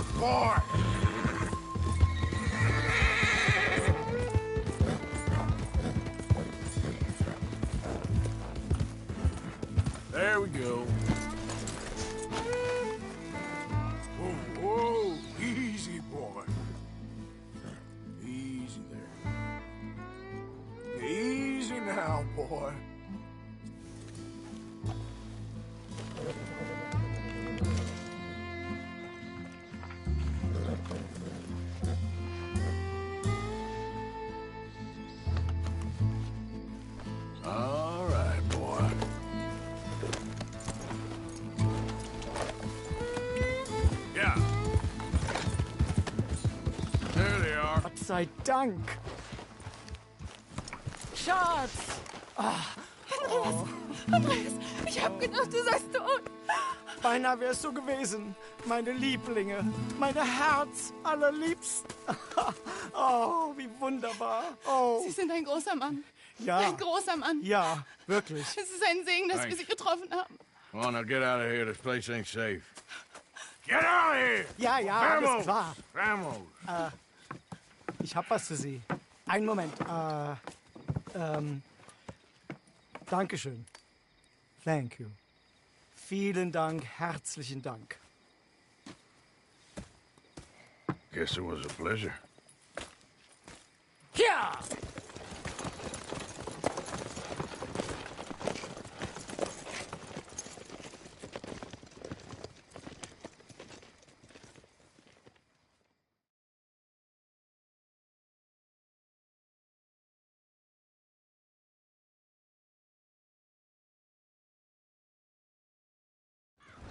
work, boy! There we go. Whoa, whoa, easy, boy. Easy there. Easy now, boy. All right, boy. Yeah. There they are. Gott sei Dank. Schatz! Andreas, ich hab gedacht, du seist tot. Beinahe wärst du gewesen. Meine Lieblinge. Meine Herz allerliebsten. Oh, wie wunderbar. Oh, Sie sind ein großer Mann. ja. Ein großer Mann. Ja, wirklich. Es ist ein Segen, dass wir Sie getroffen haben. Come on, now get out of here. This place ain't safe. Get out of here! Ja, ja, alles klar. Vamos! Ich hab was für Sie. Einen Moment. Dankeschön. Thank you. Vielen Dank, herzlichen Dank. Guess it was a pleasure. Ja!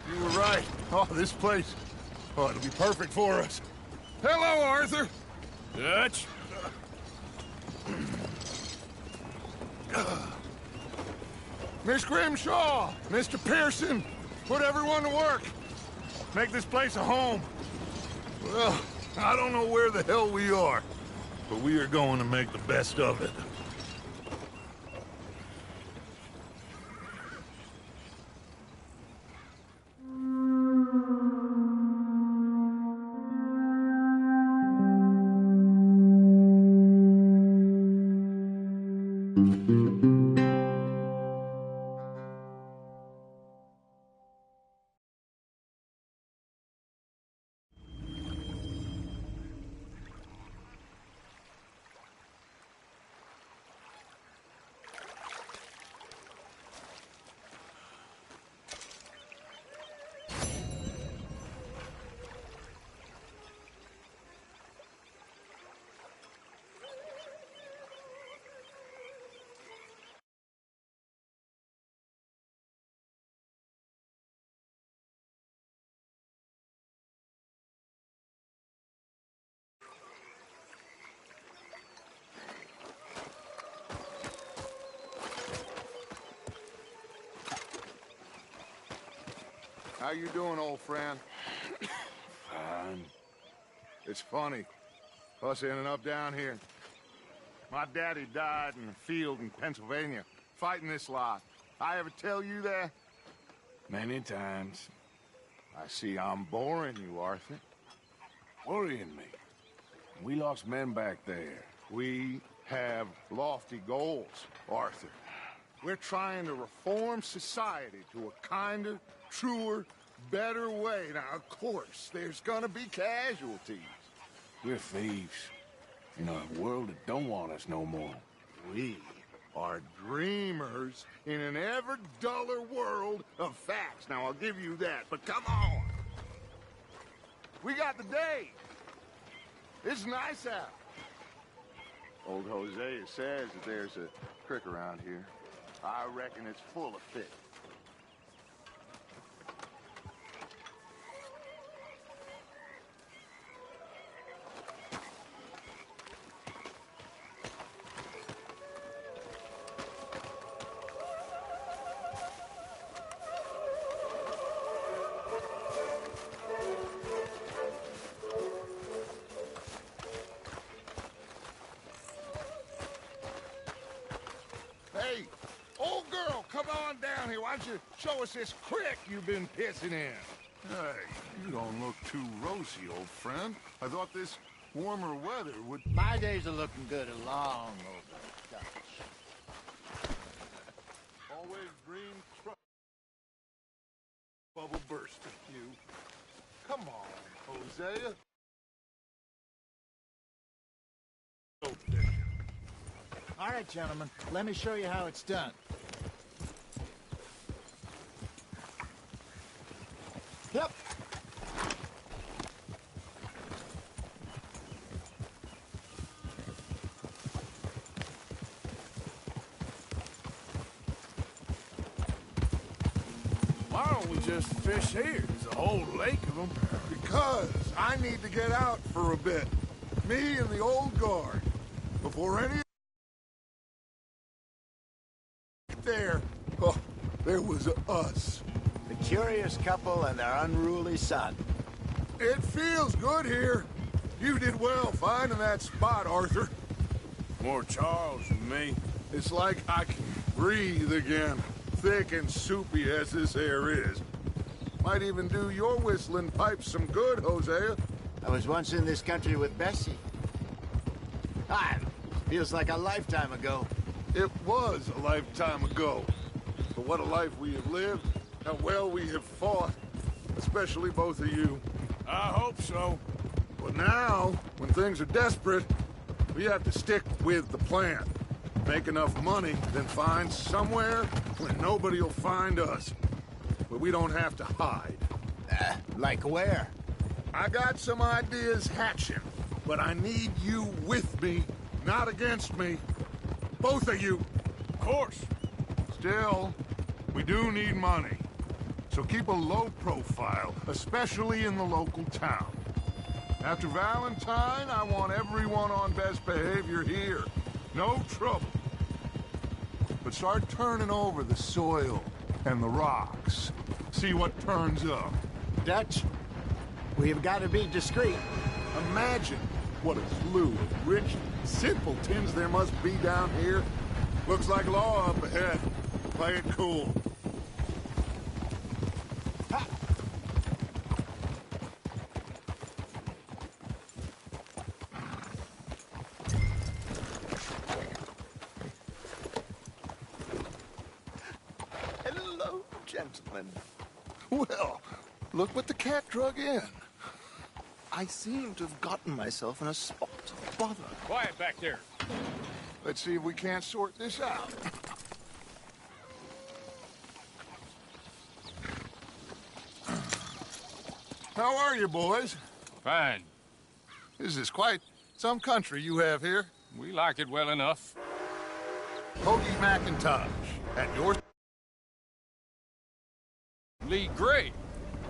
You were right. Oh, this place. Oh, it'll be perfect for us. Hello, Arthur. Dutch. Miss Grimshaw, Mr. Pearson, put everyone to work. Make this place a home. Well, I don't know where the hell we are, but we are going to make the best of it. How you doing, old friend? Fine. It's funny, us ending up down here. My daddy died in a field in Pennsylvania, fighting this lot. I ever tell you that? Many times. I see I'm boring you, Arthur. Worrying me. We lost men back there. We have lofty goals, Arthur. We're trying to reform society to a kinder, truer, better way. Now, of course, there's gonna be casualties. We're thieves in a world that don't want us no more. We are dreamers in an ever duller world of facts. Now, I'll give you that, but come on. We got the day. It's nice out. Old Hosea says that there's a creek around here. I reckon it's full of fish. Hey, old girl, come on down here. Why don't you show us this creek you've been pissing in? Hey, you don't look too rosy, old friend. I thought this warmer weather would... My days are looking good along over Dutch. Always green truck. Bubble bursting, you. Come on, Hosea. All right, gentlemen, let me show you how it's done. Yep. Why don't we just fish here? There's a whole lake of them. Because I need to get out for a bit. Me and the old guard. Before any... There. Oh, there was us. The curious couple and their unruly son. It feels good here. You did well finding that spot, Arthur. More Charles than me. It's like I can breathe again. Thick and soupy as this air is. Might even do your whistling pipes some good, Hosea. I was once in this country with Bessie. Feels like a lifetime ago. It was a lifetime ago. But what a life we have lived. How well we have fought. Especially both of you. I hope so. But now, when things are desperate, we have to stick with the plan. Make enough money, then find somewhere where nobody will find us. Where we don't have to hide. Like where? I got some ideas hatching, but I need you with me, not against me. Both of you. Of course. Still, we do need money. So keep a low profile, especially in the local town. After Valentine, I want everyone on best behavior here. No trouble. But start turning over the soil and the rocks. See what turns up. Dutch, we've got to be discreet. Imagine what a slew of rich simpletons there must be down here. Looks like law up ahead. Play it cool. Ha! Hello, gentlemen. Well, look what the cat drug in. I seem to have gotten myself in a spot of bother. Quiet back there. Let's see if we can't sort this out. How are you, boys? Fine. This is quite some country you have here. We like it well enough. Hoagie McIntosh, at your... Lee Gray.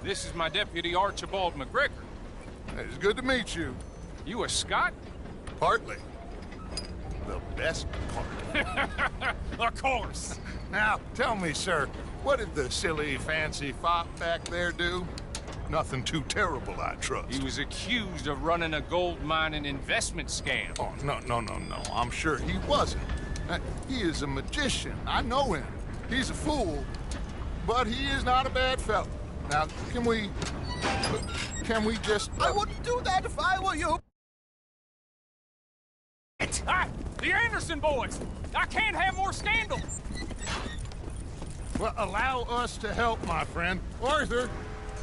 This is my deputy Archibald McGregor. It's good to meet you. You a Scot? Partly. The best part. Of course. Now, tell me, sir, what did the silly, fancy fop back there do? Nothing too terrible, I trust. He was accused of running a gold mining investment scam. Oh, no. I'm sure he wasn't. He is a magician. I know him. He's a fool, but he is not a bad fellow. Now, can we just... I wouldn't do that if I were you. Ah, the Anderson boys! I can't have more scandal! Well, allow us to help, my friend. Arthur,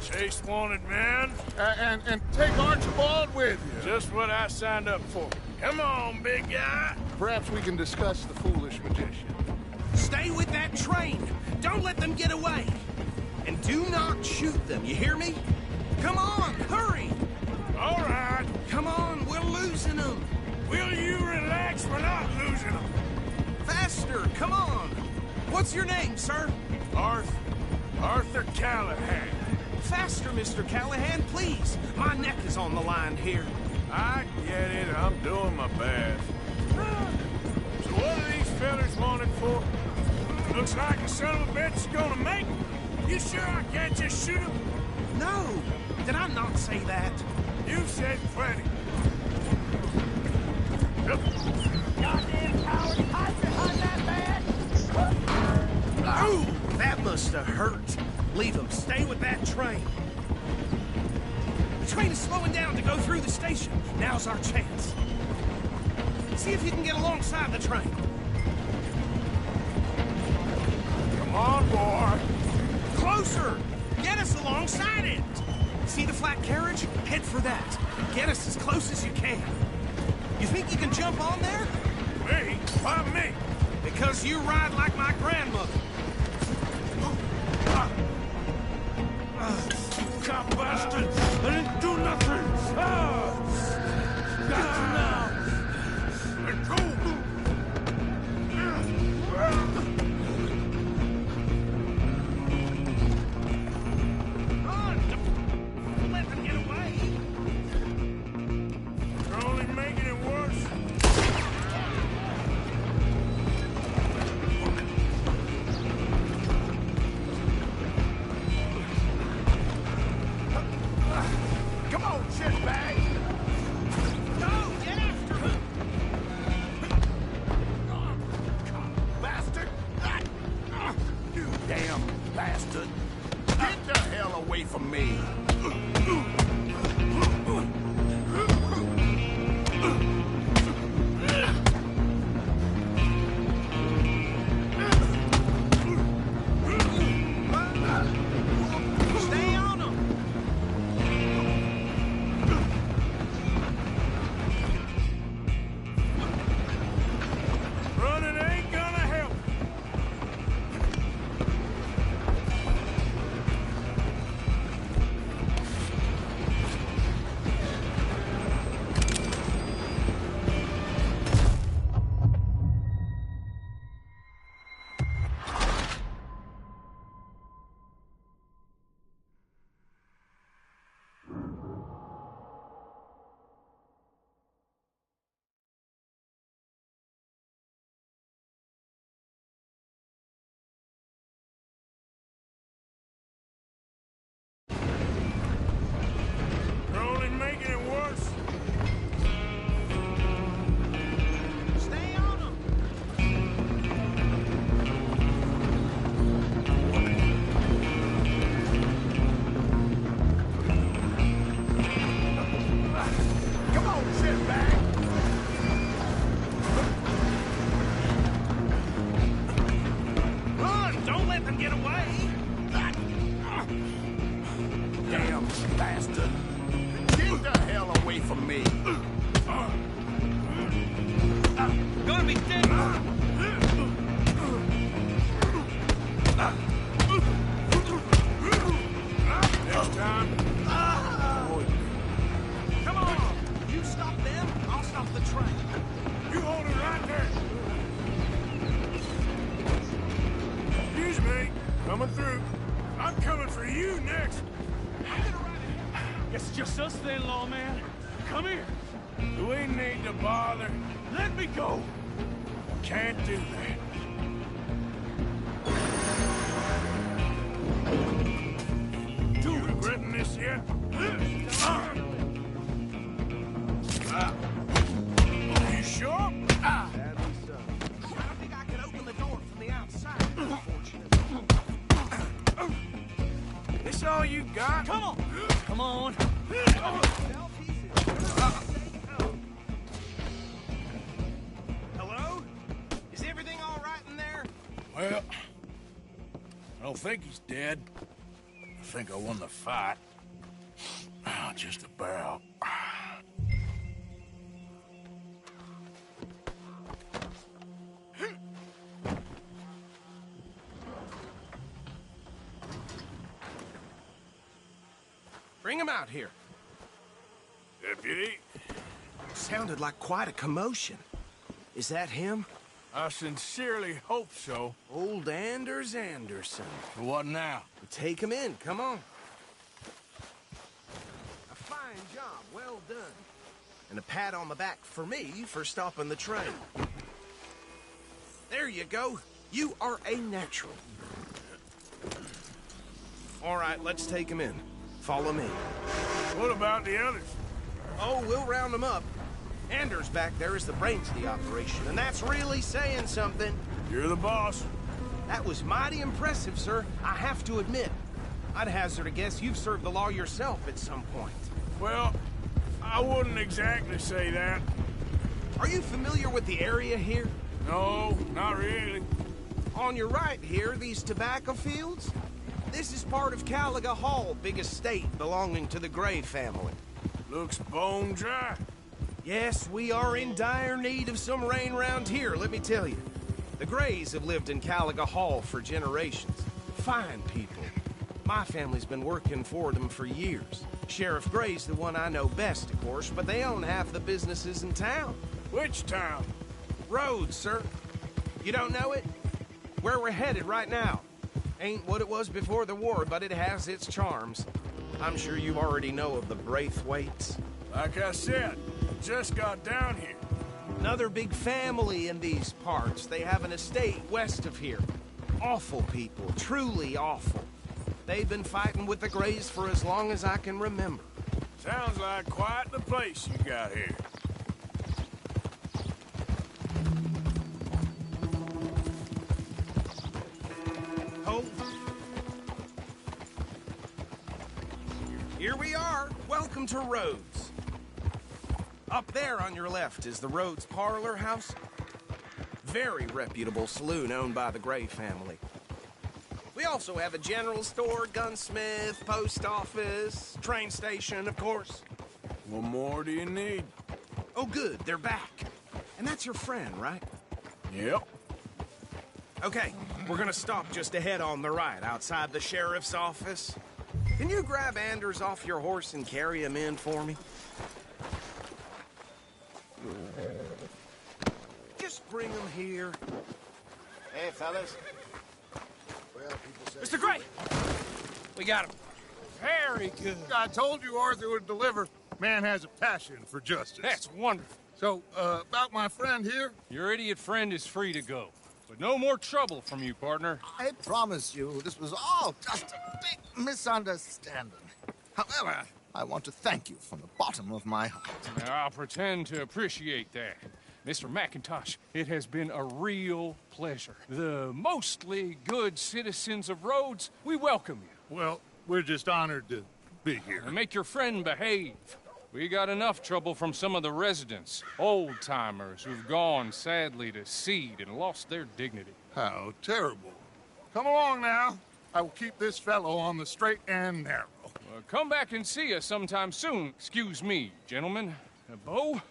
Chase wanted man. and take Archibald with you. Just what I signed up for. Come on, big guy. Perhaps we can discuss the foolish magician. Stay with that train. Don't let them get away. And do not shoot them, you hear me? Come on, hurry! All right. Come on, we're losing them. Will you relax? We're not losing them. Faster, come on. What's your name, sir? Arthur Callahan. Faster, Mr. Callahan, please. My neck is on the line here. I get it. I'm doing my best. So what are these fellas wanted for? Looks like a son of a bitch is gonna make them. You sure I can't just shoot him? No, did I not say that? You said plenty. Goddamn coward, hide behind that man! Ooh, that must have hurt. Leave them. Stay with that train. train is slowing down to go through the station. Now's our chance. See if you can get alongside the train. Come on, boy. Closer! Get us alongside it! See the flat carriage? Head for that. Get us as close as you can. You think you can jump on there? Me? Why me? Because you ride like my grandmother. Cop bastard! I didn't do nothing! Got you now! Let go! Run! Don't let them get away! You're only making it worse. Come on, shitbag! Go! Get after him! Bastard! You damn bastard! Get the hell away from me! Stay on him! Running ain't gonna help. You're only making it worse. Stay on him! Come on, shitbag! Run! Don't let them get away! Damn bastard! Get the hell away from me! Gonna be dead! Next time, Come on! You stop them, I'll stop the train. you hold it right there. Excuse me, coming through. I'm coming for you next. Guess it's just us then, lawman. Come here. Do we need to bother? Let me go. Can't do that. You regretting this yet? You sure? I think I can open the door from the outside, unfortunately. This all you got? Come on. Come on. Hello? Is everything all right in there? Well, I don't think he's dead. I think I won the fight. Just about. Bring him out here. Deputy, Sounded like quite a commotion. Is that him? I sincerely hope so. Old Anders Anderson. What now? Take him in, come on. A fine job, well done. And a pat on the back for me for stopping the train. There you go. You are a natural. All right, let's take him in. Follow me. What about the others? Oh, we'll round them up. Anders back there is the brains of the operation, and that's really saying something. You're the boss. That was mighty impressive, sir. I have to admit. I'd hazard a guess you've served the law yourself at some point. Well, I wouldn't exactly say that. Are you familiar with the area here? No, not really. On your right here, these tobacco fields? This is part of Caliga Hall, big estate belonging to the Gray family. Looks bone dry. Yes, we are in dire need of some rain round here, let me tell you. The Grays have lived in Caliga Hall for generations. Fine people. My family's been working for them for years. Sheriff Gray's the one I know best, of course, but they own half the businesses in town. Which town? Rhodes, sir. You don't know it? Where we're headed right now. Ain't what it was before the war, but it has its charms. I'm sure you already know of the Braithwaites. Like I said, just got down here. Another big family in these parts. They have an estate west of here. Awful people, truly awful. They've been fighting with the Grays for as long as I can remember. Sounds like quite the place you got here. Hold. Here we are. Welcome to Rhodes. Up there on your left is the Rhodes Parlor House. Very reputable saloon owned by the Gray family. We also have a general store, gunsmith, post office, train station, of course. What more do you need? Oh, good, they're back. And that's your friend, right? Yep. Okay, we're gonna stop just ahead on the right, outside the sheriff's office. Can you grab Anders off your horse and carry him in for me? Just bring him here. Hey, fellas. Mr. Gray! We got him. Very good. I told you Arthur would deliver. Man has a passion for justice. That's wonderful. So, about my friend here? Your idiot friend is free to go. But no more trouble from you, partner. I promise you, this was all just a big misunderstanding. However, I want to thank you from the bottom of my heart. I'll pretend to appreciate that. Mr. McIntosh, it has been a real pleasure. The mostly good citizens of Rhodes, we welcome you. Well, we're just honored to be here. And make your friend behave. We got enough trouble from some of the residents, old-timers who've gone, sadly, to seed and lost their dignity. How terrible. Come along now. I will keep this fellow on the straight and narrow. Come back and see us sometime soon. Excuse me, gentlemen. Bo,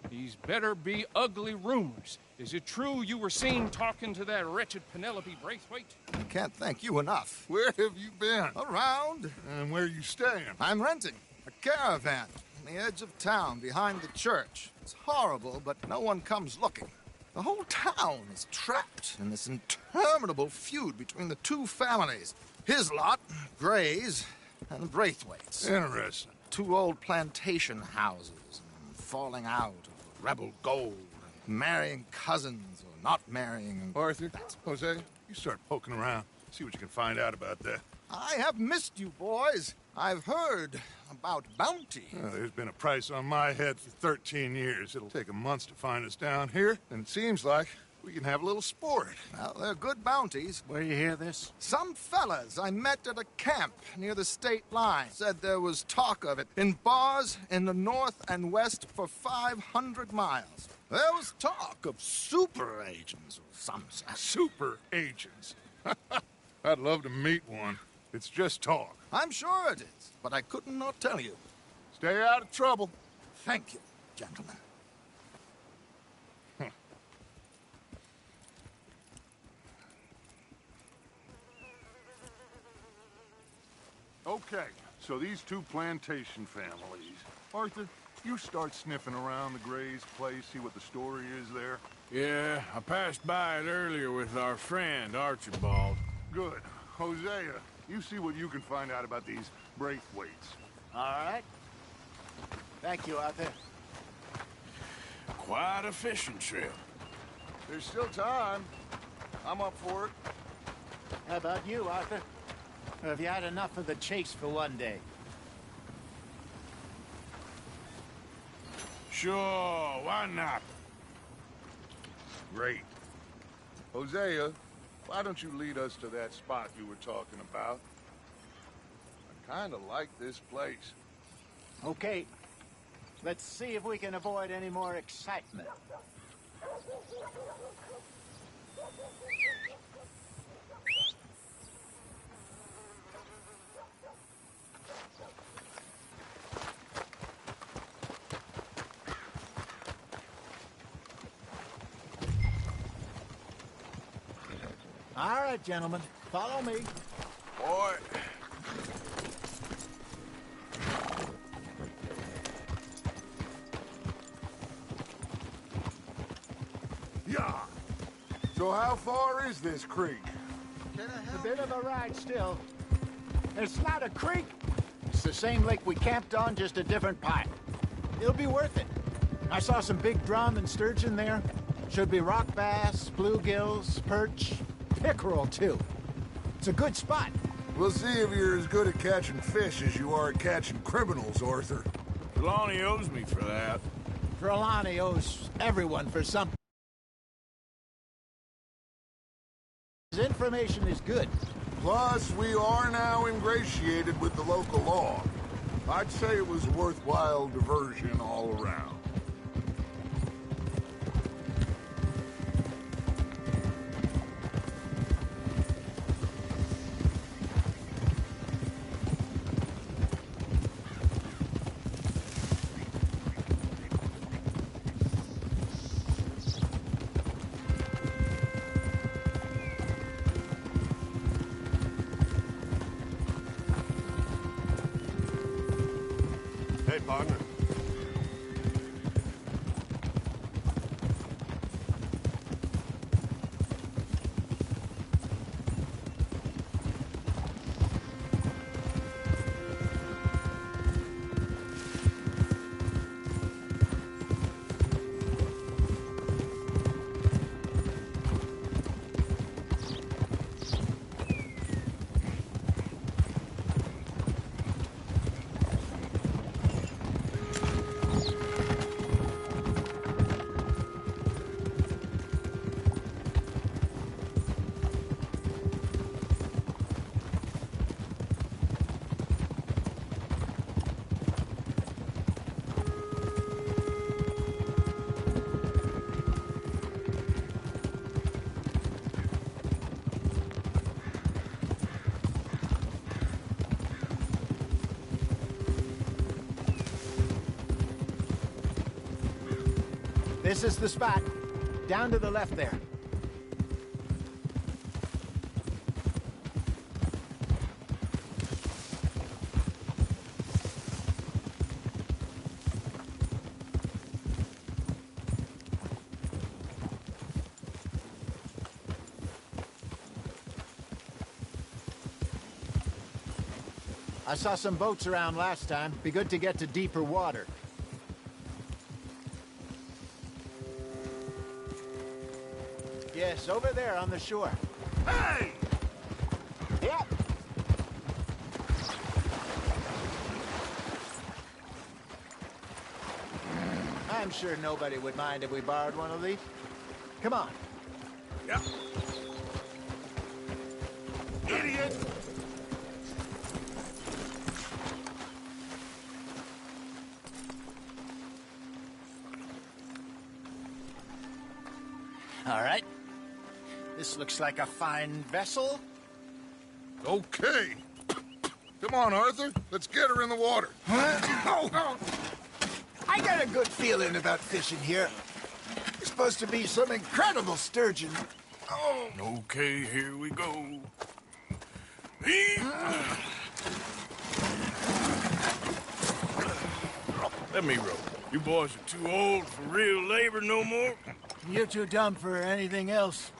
these better be ugly rumors. Is it true you were seen talking to that wretched Penelope Braithwaite? I can't thank you enough. Where have you been? Around. And where are you staying? I'm renting a caravan on the edge of town behind the church. It's horrible, but no one comes looking. The whole town is trapped in this interminable feud between the two families. His lot, Gray's, and the Braithwaites. Interesting. Two old plantation houses, and falling out of rebel gold, and marrying cousins or not marrying. And Arthur, Jose, you start poking around. See what you can find out about that. I have missed you, boys. I've heard about bounty. Well, there's been a price on my head for 13 years. It'll take 'em months to find us down here, and it seems like we can have a little sport. Well, they're good bounties. Where you hear this? Some fellas I met at a camp near the state line said there was talk of it in bars in the north and west for 500 miles. There was talk of super agents or some such. Super agents. I'd love to meet one. It's just talk. I'm sure it is, but I couldn't not tell you. Stay out of trouble. Thank you, gentlemen. Okay, so these two plantation families. Arthur, you start sniffing around the Gray's place, see what the story is there. Yeah, I passed by it earlier with our friend, Archibald. Good. Hosea, you see what you can find out about these Braithwaites. All right. Thank you, Arthur. Quite a fishing trip. There's still time. I'm up for it. How about you, Arthur? Or have you had enough of the chase for one day? Sure, why not? Great. Hosea, why don't you lead us to that spot you were talking about? I kind of like this place. Okay. Let's see if we can avoid any more excitement. All right, gentlemen. Follow me. Boy. Yeah. So how far is this creek? It's a bit of a ride still. It's not a creek. It's the same lake we camped on, just a different pipe. It'll be worth it. I saw some big drum and sturgeon there. Should be rock bass, bluegills, perch, pickerel, too. It's a good spot. We'll see if you're as good at catching fish as you are at catching criminals, Arthur. Trelawney owes me for that. Trelawney owes everyone for something. His information is good. Plus, we are now ingratiated with the local law. I'd say it was a worthwhile diversion all around. Hey, partner. This is the spot. Down to the left there. I saw some boats around last time. Be good to get to deeper water. Yes, over there on the shore. Hey! Yep. I'm sure nobody would mind if we borrowed one of these. Come on. Yeah. Idiot! All right. This looks like a fine vessel. Okay. Come on, Arthur. Let's get her in the water. Oh. I got a good feeling about fishing here. It's supposed to be some incredible sturgeon. Oh. Okay, here we go. Let me row. You boys are too old for real labor no more. You're too dumb for anything else.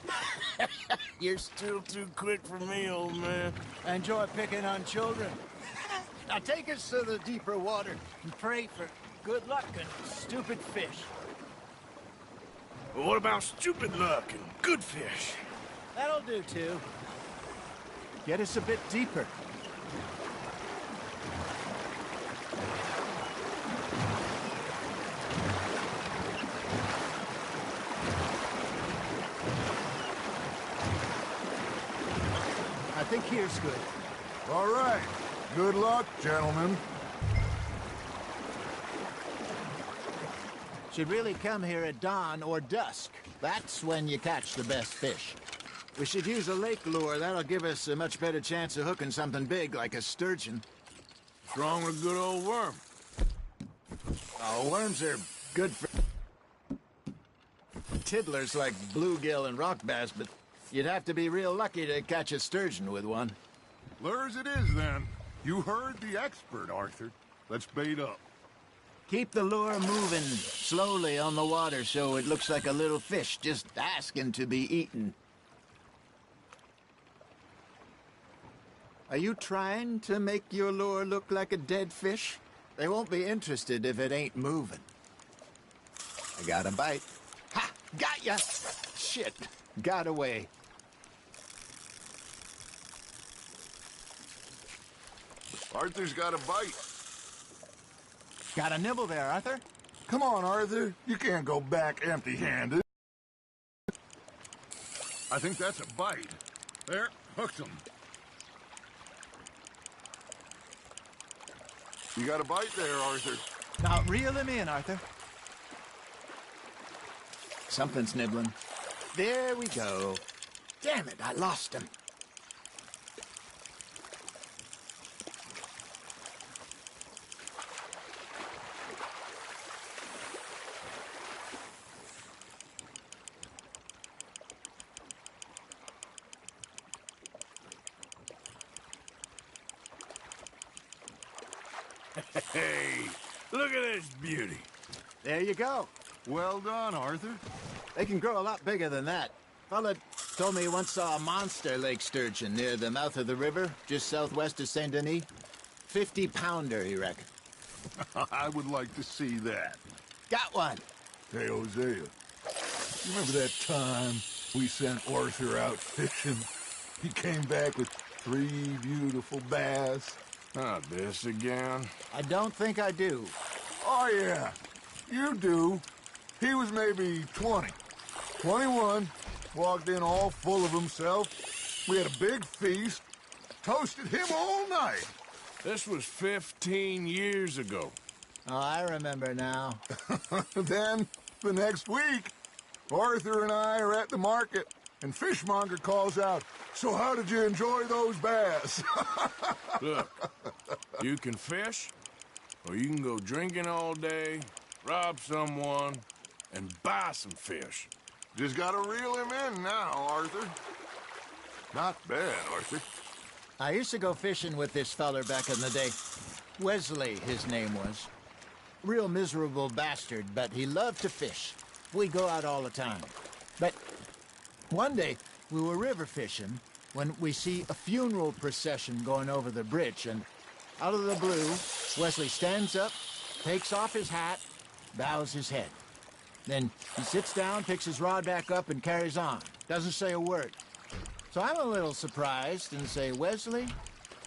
You're still too quick for me, old man. I enjoy picking on children. Now take us to the deeper water and pray for good luck and stupid fish. Well, what about stupid luck and good fish? That'll do, too. Get us a bit deeper. I think here's good. All right. Good luck, gentlemen. Should really come here at dawn or dusk. That's when you catch the best fish. We should use a lake lure. That'll give us a much better chance of hooking something big like a sturgeon. What's wrong with a good old worm? Oh, worms are good for tiddlers like bluegill and rock bass, but you'd have to be real lucky to catch a sturgeon with one. Lures it is, then. You heard the expert, Arthur. Let's bait up. Keep the lure moving slowly on the water so it looks like a little fish just asking to be eaten. Are you trying to make your lure look like a dead fish? They won't be interested if it ain't moving. I got a bite. Ha! Got ya! Shit! Got away. Arthur's got a bite. Got a nibble there, Arthur? Come on, Arthur. You can't go back empty-handed. I think that's a bite. There, hooked him. You got a bite there, Arthur. Now, reel him in, Arthur. Something's nibbling. There we go. Damn it, I lost him. Hey, look at this beauty. There you go. Well done, Arthur. They can grow a lot bigger than that. Fella told me he once saw a monster lake sturgeon near the mouth of the river, just southwest of Saint Denis. 50-pounder, he reckoned. I would like to see that. Got one. Hey, Hosea, you remember that time we sent Arthur out fishing? He came back with 3 beautiful bass. Not this again. I don't think I do. Oh, yeah, you do. He was maybe 20, 21, walked in all full of himself. We had a big feast, toasted him all night. This was 15 years ago. Oh, I remember now. Then, the next week, Arthur and I are at the market, and Fishmonger calls out, "So how did you enjoy those bass?" Look, you can fish, or you can go drinking all day, rob someone, and buy some fish. Just gotta reel him in now, Arthur. Not bad, Arthur. I used to go fishing with this feller back in the day. Wesley, his name was. Real miserable bastard, but he loved to fish. We go out all the time. But one day, we were river fishing when we see a funeral procession going over the bridge, and out of the blue, Wesley stands up, takes off his hat, bows his head. Then he sits down, picks his rod back up, and carries on. Doesn't say a word. So I'm a little surprised and say, "Wesley,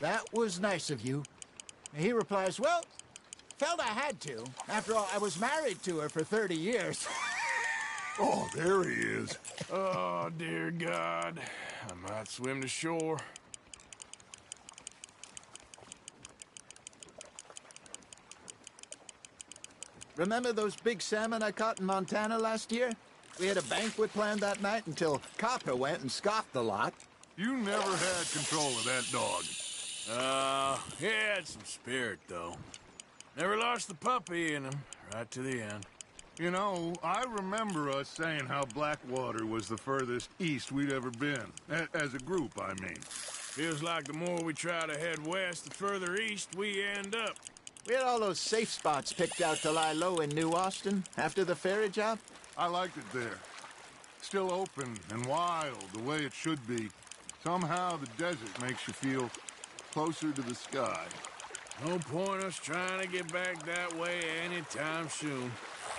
that was nice of you." And he replies, "Well, felt I had to. After all, I was married to her for 30 years. Oh, there he is. Oh, dear God. I might swim to shore. Remember those big salmon I caught in Montana last year? We had a banquet planned that night until Copper went and scoffed the lot. You never had control of that dog. He had some spirit, though. Never lost the puppy in him, right to the end. You know, I remember us saying how Blackwater was the furthest east we'd ever been. As a group, I mean. Feels like the more we try to head west, the further east we end up. We had all those safe spots picked out to lie low in New Austin after the ferry job. I liked it there. Still open and wild, the way it should be. Somehow the desert makes you feel closer to the sky. No point us trying to get back that way anytime soon.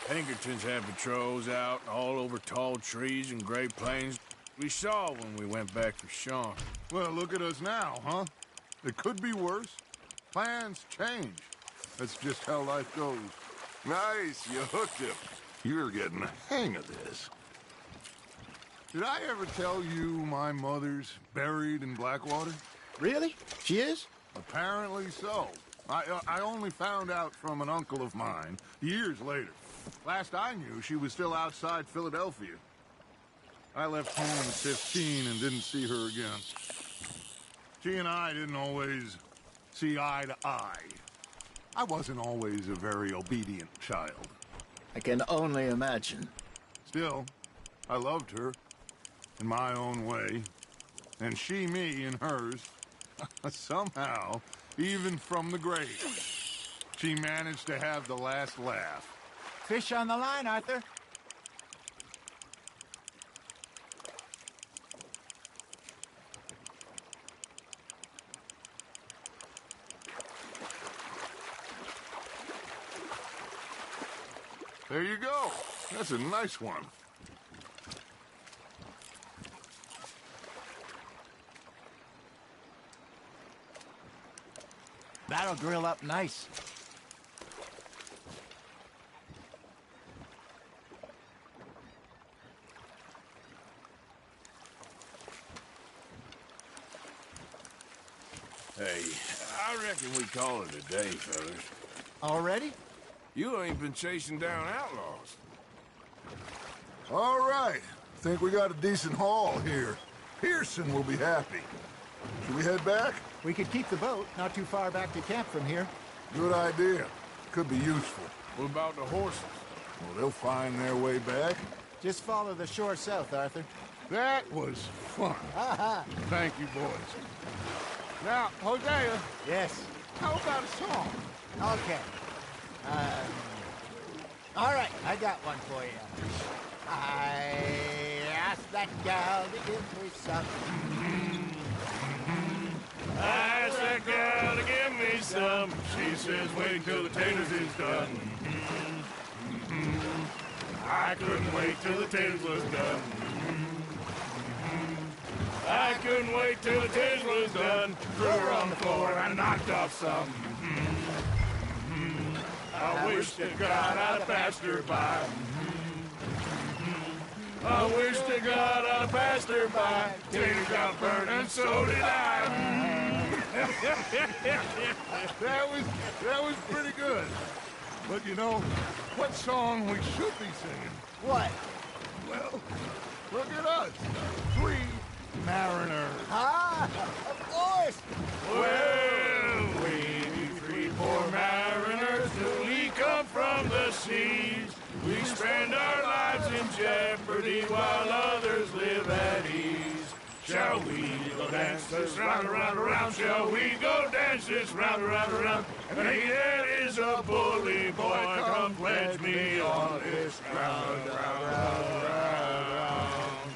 Pinkertons had patrols out all over tall trees and Great Plains. We saw when we went back for Sean. Well, look at us now, huh? It could be worse. Plans change. That's just how life goes. Nice, you hooked him. You're getting the hang of this. Did I ever tell you my mother's buried in Blackwater? Really? She is? Apparently so. I only found out from an uncle of mine years later. Last I knew, she was still outside Philadelphia. I left home at 15 and didn't see her again. She and I didn't always see eye to eye. I wasn't always a very obedient child. I can only imagine. Still, I loved her in my own way, and she me in hers. Somehow, even from the grave, she managed to have the last laugh. Fish on the line, Arthur. There you go. That's a nice one. That'll grill up nice. Hey, I reckon we call it a day, fellas. Already? You ain't been chasing down outlaws. All right. Think we got a decent haul here. Pearson will be happy. Should we head back? We could keep the boat not too far back to camp from here. Good idea. Could be useful. What about the horses? Well, they'll find their way back. Just follow the shore south, Arthur. That was fun. Thank you, boys. Now, Hosea, Yes. how about a song? Okay. All right, I got one for you. I asked that gal to give me some. I asked that gal to give me some. She says, wait till the taters is done. I couldn't wait till the taters was done. I couldn't wait till the taters was done. Threw her on the floor and I knocked off some. I wish to God I'd have passed her by. I wish to God I'd have passed her by. Taters got burned and so did I. That was pretty good. But you know, what song we should be singing? What? Well, look at us. 3 mariners. Ah, of course. Well, we 3 poor mariners newly come from the seas. We spend our lives in jeopardy while others live at ease. Shall we go dance this round, around, around? Shall we go dance this round, around, around? And he that is a bully boy, come pledge me on this ground, round, round, round.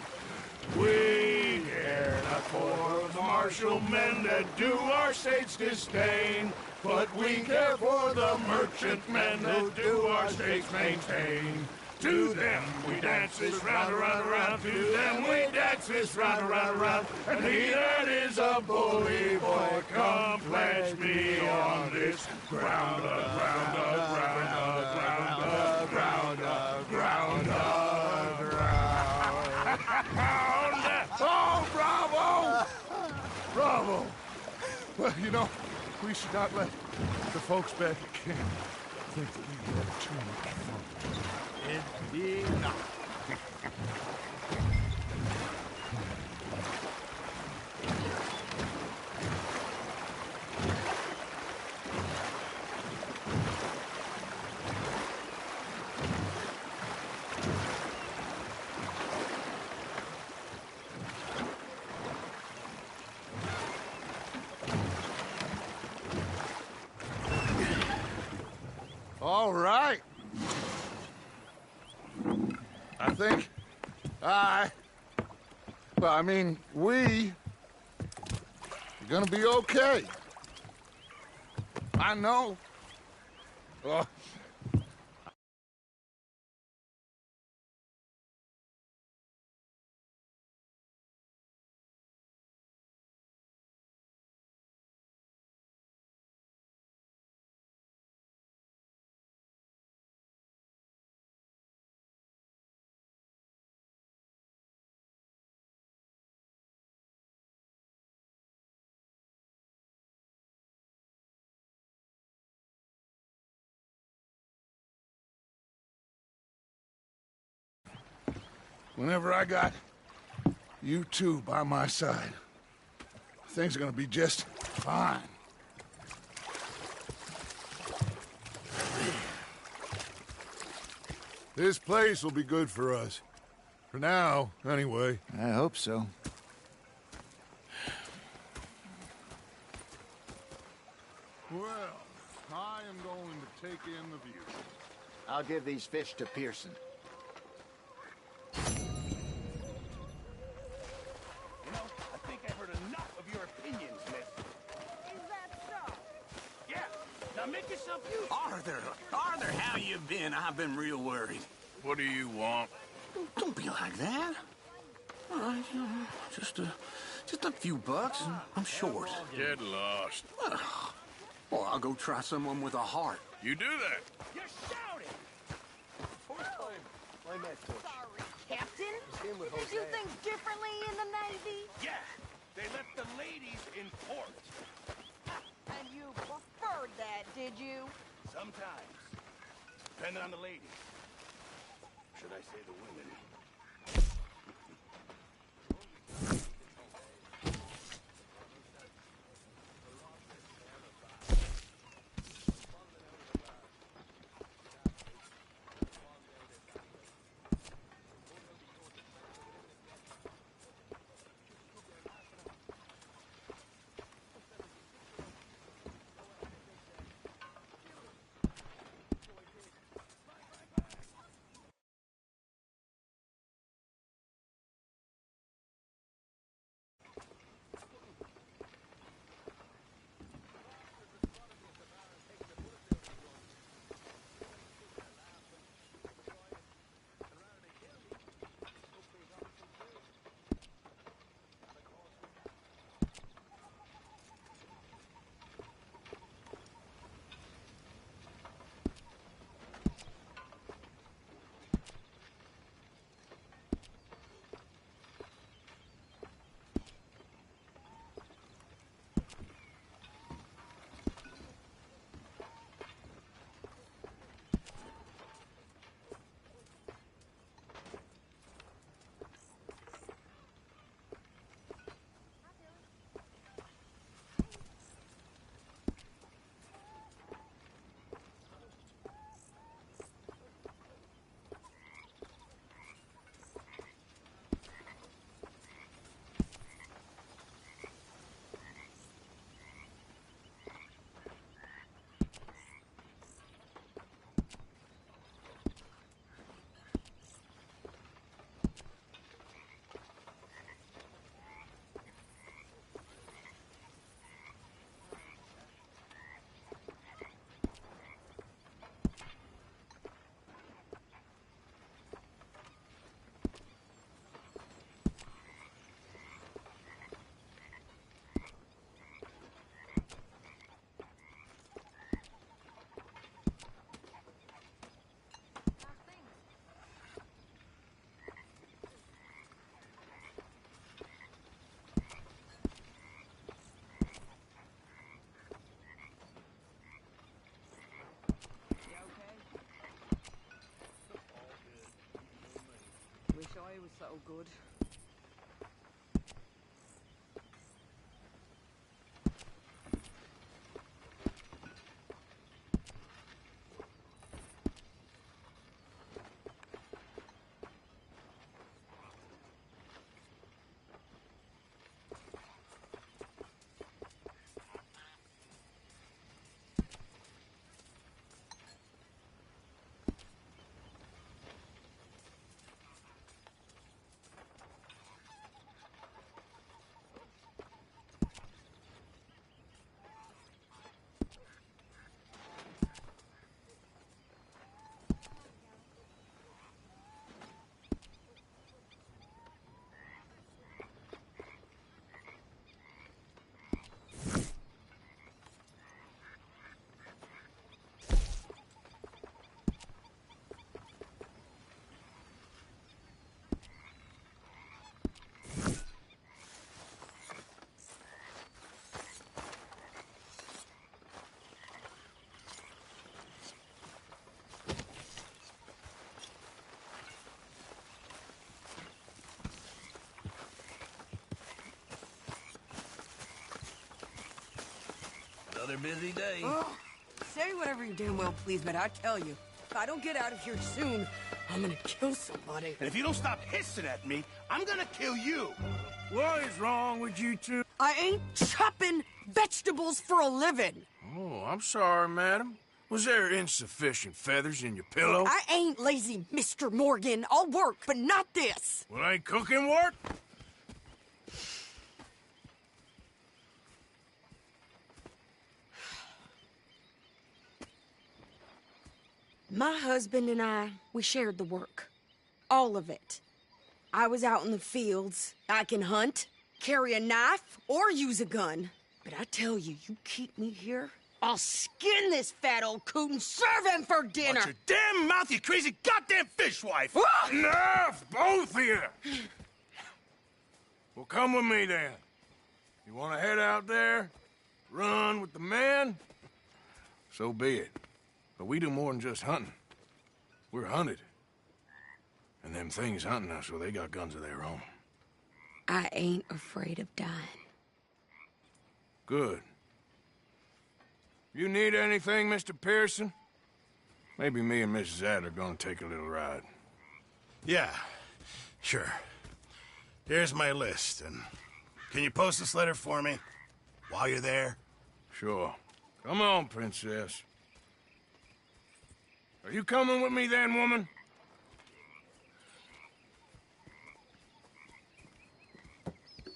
We care not for the martial men that do our state's disdain, but we care for the merchant men that do our state's maintain. To them we dance this round, around, around. To them we dance this round, around, around. And he that is a bully boy, come pledge me on this ground, ground, ground, ground, ground, ground, ground. Oh, bravo! Bravo! Well, you know, we should not let the folks back at camp think that we had too much fun. Indeed not. All right. I think we are gonna be okay. I know. Whenever I got you two by my side, things are gonna be just fine. This place will be good for us. For now, anyway. I hope so. Well, I am going to take in the view. I'll give these fish to Pearson. You know, I think I've heard enough of your opinions, miss. Is that so? Yeah, now make yourself useful. Arthur, how you been? I've been real worried. What do you want? Don't be like that. All right, just a few bucks. And I'm short. Get lost. Well, I'll go try someone with a heart. You do that. You're shouting! Sorry, Captain. Did you think differently in the Navy? Yeah, they left the ladies in port. And you preferred that, did you? Sometimes. Depending on the ladies. Should I say the women? Wish I was so good. another busy day. Oh, say whatever you damn well please, but I tell you, if I don't get out of here soon, I'm gonna kill somebody. And if you don't stop hissing at me, I'm gonna kill you. What is wrong with you two? I ain't chopping vegetables for a living. Oh, I'm sorry, madam. Was there insufficient feathers in your pillow? I ain't lazy, Mr. Morgan. I'll work, but not this. Well, ain't cooking work? My husband and I, we shared the work. All of it. I was out in the fields. I can hunt, carry a knife, or use a gun. But I tell you, you keep me here, I'll skin this fat old coot and serve him for dinner. Watch your damn mouth, you crazy goddamn fishwife! Enough, both of you! Well, come with me, then. You want to head out there, run with the men? So be it. But we do more than just hunting. We're hunted. And them things hunting us, well, they got guns of their own. I ain't afraid of dying. Good. You need anything, Mr. Pearson? Maybe me and Mrs. Adler are gonna take a little ride. Yeah, sure. Here's my list, and can you post this letter for me while you're there? Sure. Come on, Princess. Are you coming with me then, woman?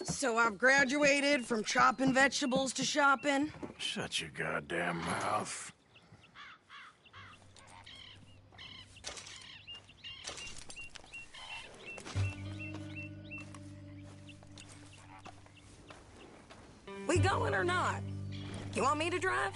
So I've graduated from chopping vegetables to shopping? Shut your goddamn mouth. We going or not? You want me to drive?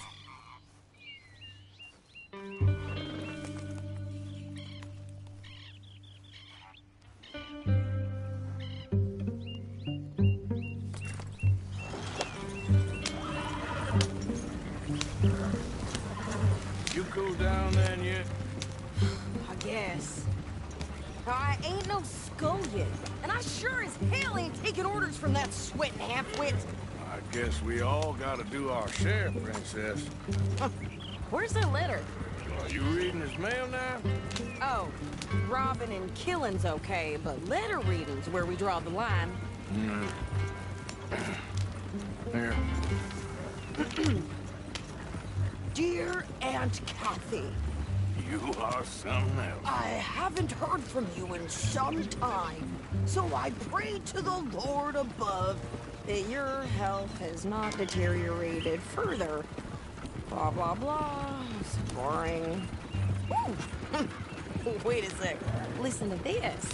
You cool down then yet? I guess. I ain't no scullion, and I sure as hell ain't taking orders from that sweating half-wit. I guess we all gotta do our share, Princess. Where's the letter? Are you reading his mail now? Oh, robbing and killing's okay, but letter reading's where we draw the line. Here. Dear Aunt Kathy, You are something else. I haven't heard from you in some time, so I pray to the Lord above that your health has not deteriorated further. Blah, blah, blah. It's boring. Wait a sec. Listen to this.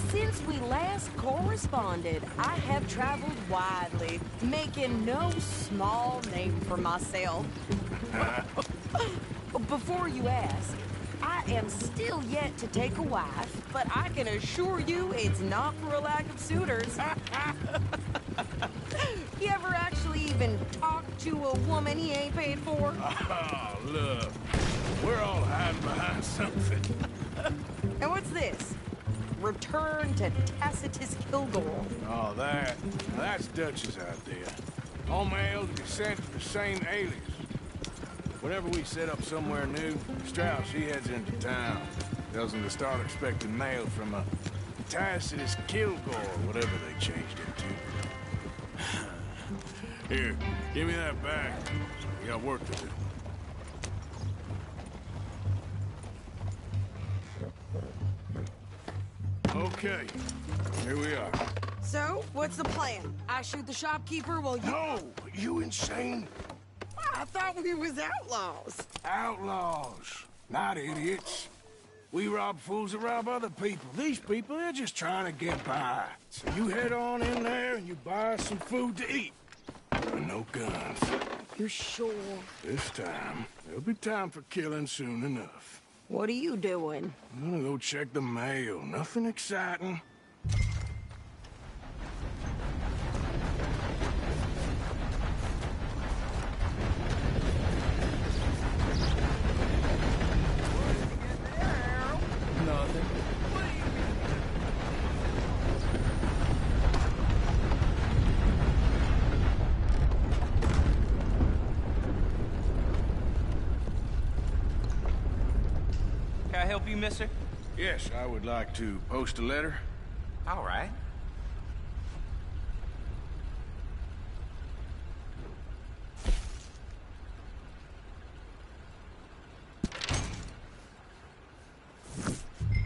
Since we last corresponded, I have traveled widely, making no small name for myself. Before you ask, I am still yet to take a wife, but I can assure you it's not for a lack of suitors. You ever actually even talk to a woman he ain't paid for? Oh, look. We're all hiding behind something. And what's this? Return to Tacitus Kilgore. Oh, that's Dutch's idea. All mails be sent to the same alias. Whenever we set up somewhere new, Strauss, he heads into town. Tells them to start expecting mail from a Tacitus Kilgore, whatever they changed it to. Here, give me that back. We got work to do. Okay, here we are. So, what's the plan? I shoot the shopkeeper while you... No! You insane? I thought we was outlaws. Outlaws, not idiots. We rob fools that rob other people. These people, they're just trying to get by. So you head on in there and you buy us some food to eat. And no guns. You're sure? This time, there'll be time for killing soon enough. What are you doing? I'm gonna go check the mail. Nothing exciting. Nothing. I help you, mister? Yes, I would like to post a letter. All right.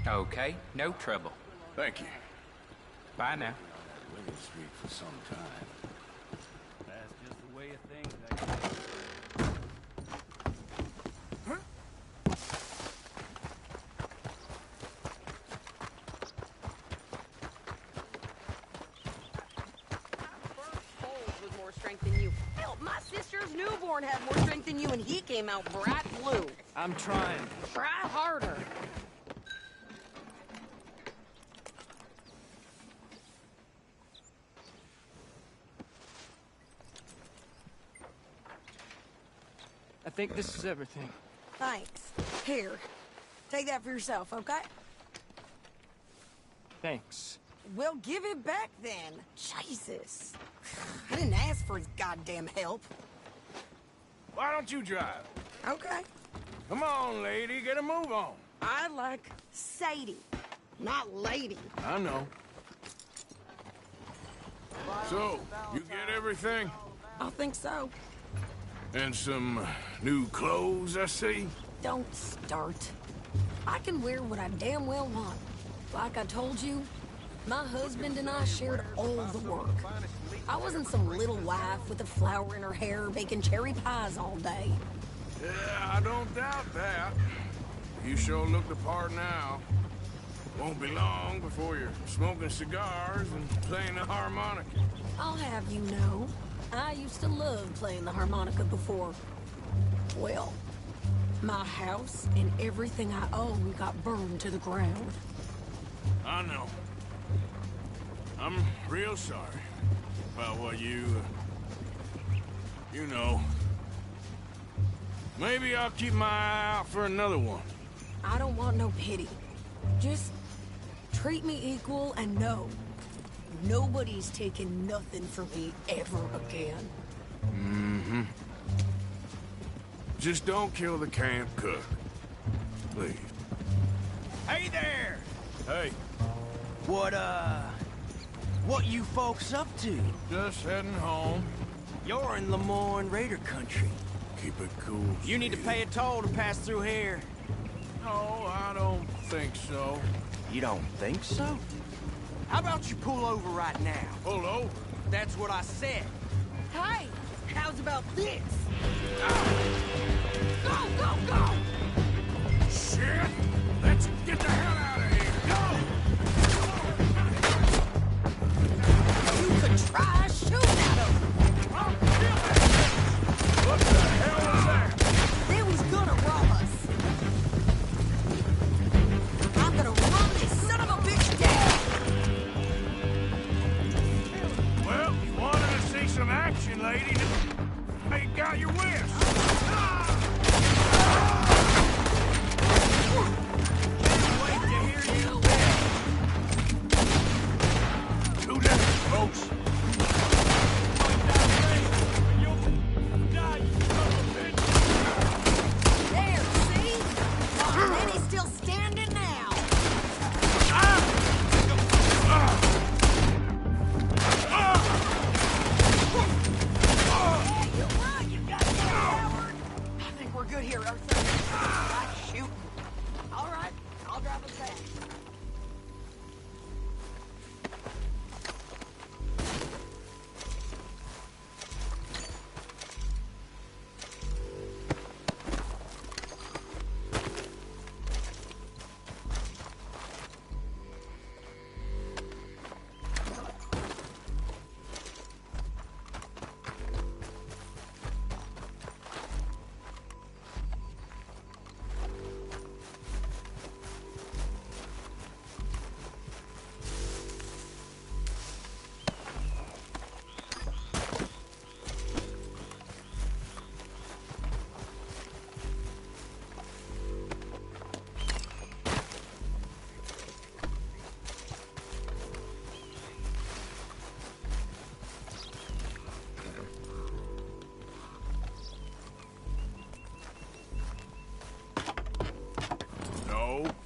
Okay, no trouble. Thank you. Bye now. William Street for some time. That's just the way of things, I guess. With more strength than you. Hell, my sister's newborn had more strength than you, and he came out bright blue. I'm trying. Try harder. I think this is everything. Thanks. Here, take that for yourself, okay? Thanks. Well, give it back then. Jesus. I didn't ask for his goddamn help. Why don't you drive? Okay. Come on, lady, get a move on. I like Sadie, not lady. I know. So, you get everything? I think so. And some new clothes, I see? Don't start. I can wear what I damn well want. Like I told you, my husband and I shared all the work. I wasn't some little wife with a flower in her hair baking cherry pies all day. Yeah, I don't doubt that. You sure look the part now. Won't be long before you're smoking cigars and playing the harmonica. I'll have you know, I used to love playing the harmonica before. Well, my house and everything I own got burned to the ground. I know. I'm real sorry about what you know. Maybe I'll keep my eye out for another one. I don't want no pity. Just treat me equal and know nobody's taking nothing from me ever again. Mm-hmm. Just don't kill the camp cook. Please. Hey there! Hey. What you folks up to? Just heading home. You're in Lemoyne Raider country. Keep it cool. You need to pay a toll to pass through here. No, I don't think so. You don't think so? How about you pull over right now? Pull over? That's what I said. Hey, how's about this? Go, go, go! Shit! Let's get the hell out of here! You could try shooting at him. I'll kill him! What the hell was that? They was gonna rob us. I'm gonna run this son of a bitch down. Well, you wanted to see some action, lady. Hey, got your whisk.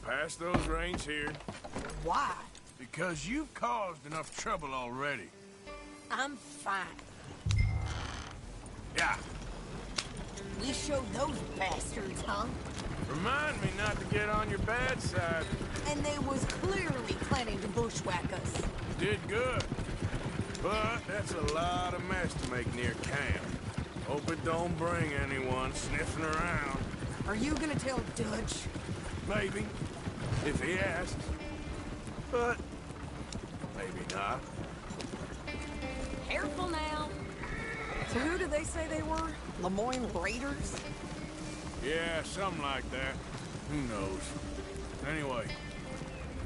pass those reins here. Why? Because you've caused enough trouble already. I'm fine. Yeah. You showed those bastards, huh? Remind me not to get on your bad side. And they was clearly planning to bushwhack us. Did good. But that's a lot of mess to make near camp. Hope it don't bring anyone sniffing around. Are you gonna tell Dutch? Maybe, if he asks. But maybe not. Careful now. So who did they say they were? Lemoyne Raiders? Yeah, something like that. Who knows? Anyway,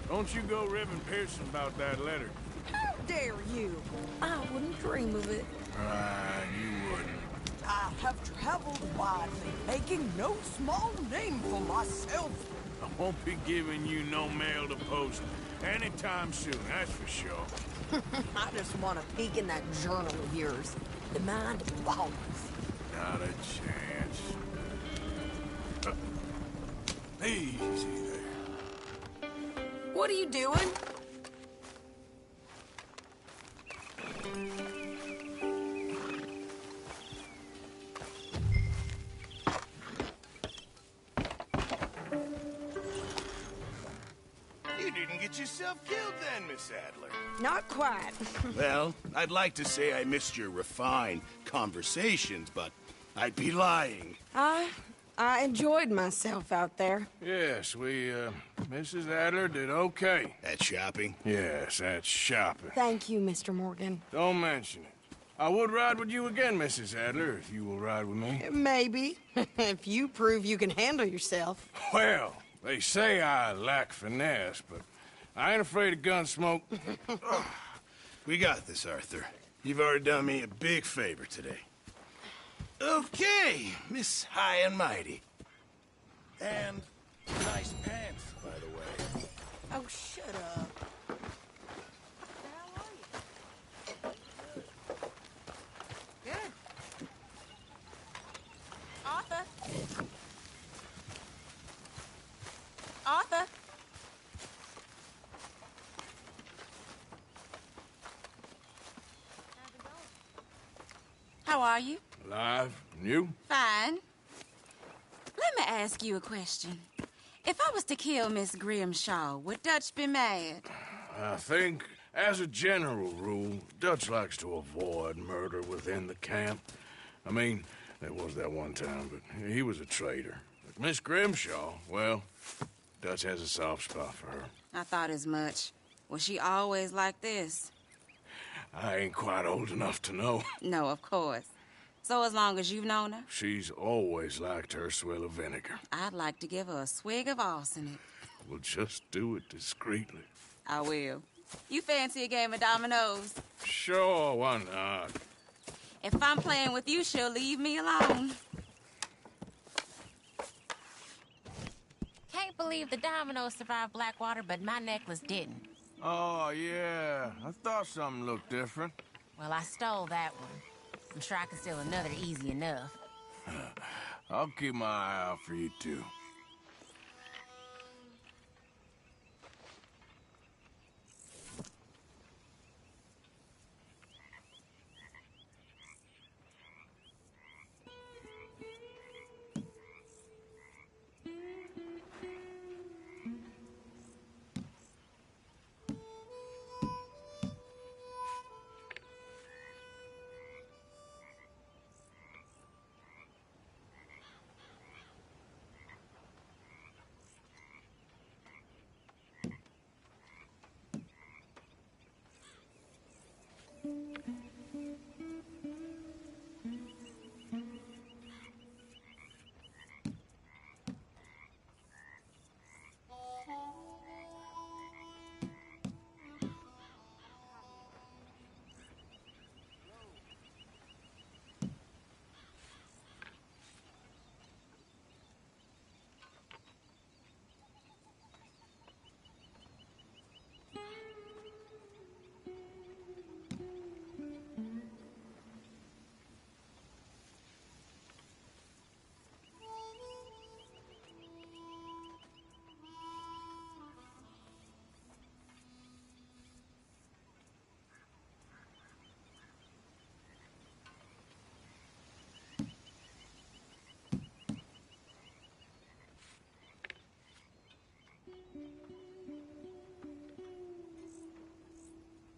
don't you go ribbing Pearson about that letter. How dare you? I wouldn't dream of it. Right, you wouldn't. I have traveled widely, making no small name for myself. I won't be giving you no mail to post anytime soon, that's for sure. I just want to peek in that journal of yours. The mind boggles. Not a chance. Easy there. What are you doing? You didn't get yourself killed then, Miss Adler. Not quite. Well, I'd like to say I missed your refined conversations, but I'd be lying. I enjoyed myself out there. Yes, Mrs. Adler did okay. At shopping? Yes, that's shopping. Thank you, Mr. Morgan. Don't mention it. I would ride with you again, Mrs. Adler, if you will ride with me. Maybe. If you prove you can handle yourself. Well, they say I lack finesse, but I ain't afraid of gun smoke. We got this, Arthur. You've already done me a big favor today. Okay, Miss High and Mighty. And nice pants, by the way. Oh, shut up. Good. Arthur? Arthur? How are you? Alive? And you? Fine. Let me ask you a question. If I was to kill Miss Grimshaw, would Dutch be mad? I think, as a general rule, Dutch likes to avoid murder within the camp. I mean, there was that one time, but he was a traitor. But Miss Grimshaw, well, Dutch has a soft spot for her. I thought as much. Was she always like this? I ain't quite old enough to know. No, of course. So as long as you've known her? She's always liked her swill of vinegar. I'd like to give her a swig of arsenic. We'll just do it discreetly. I will. You fancy a game of dominoes? Sure, why not? If I'm playing with you, she'll leave me alone. Can't believe the dominoes survived Blackwater, but my necklace didn't. Oh, yeah. I thought something looked different. Well, I stole that one. I'm sure I can steal another easy enough. I'll keep my eye out for you, too.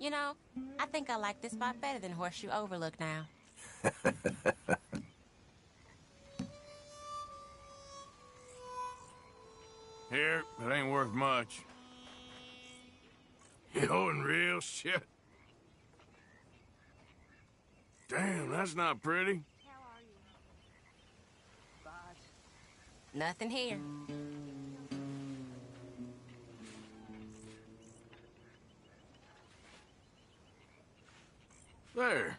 You know, I think I like this spot better than Horseshoe Overlook now. Here, it ain't worth much. You know, in real shit. Damn, that's not pretty. Nothing here. There.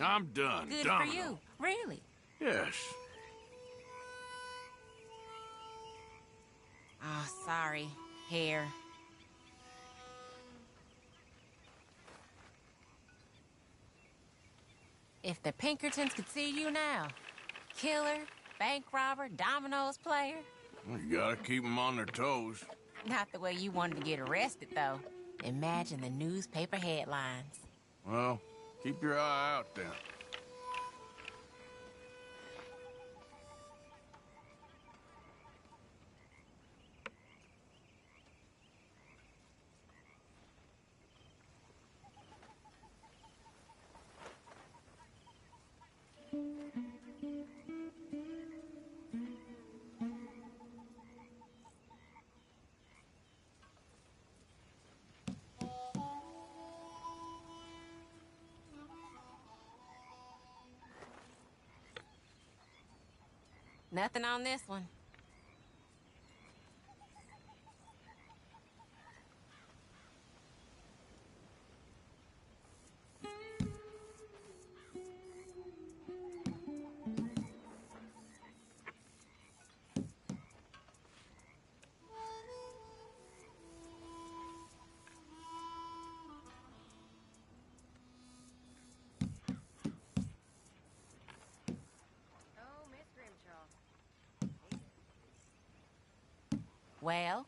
I'm done. Good Domino. for you, really. Yes. Oh, sorry, Hare. If the Pinkertons could see you now. Killer, bank robber, dominoes player. You gotta keep them on their toes. Not the way you wanted to get arrested, though. Imagine the newspaper headlines. Well, keep your eye out then. Nothing on this one. Well?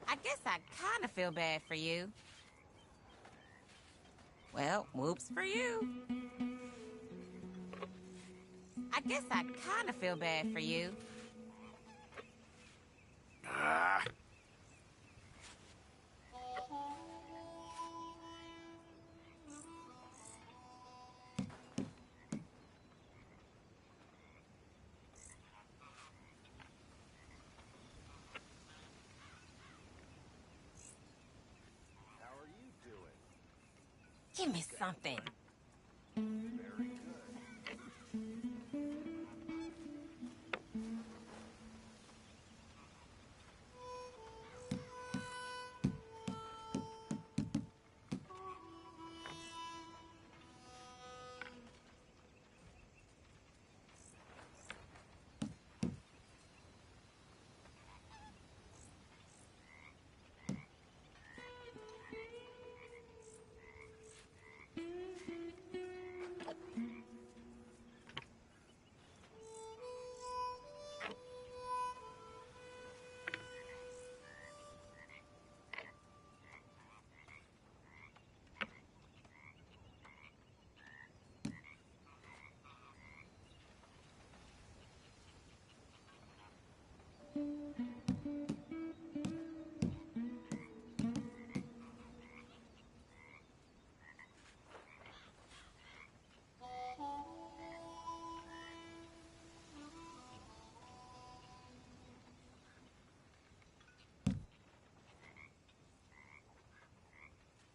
I guess I kind of feel bad for you. Well, whoops for you. I guess I kind of feel bad for you. Ah. Give me something.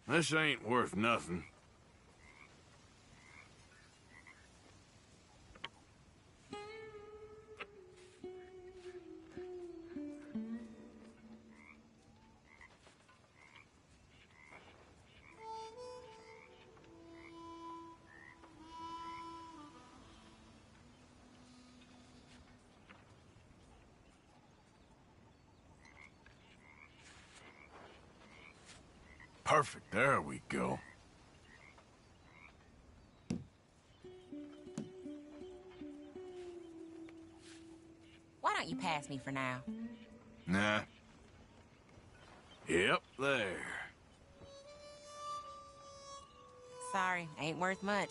This ain't worth nothing. Perfect. There we go. Why don't you pass me for now? Nah. Yep, there. Sorry, ain't worth much.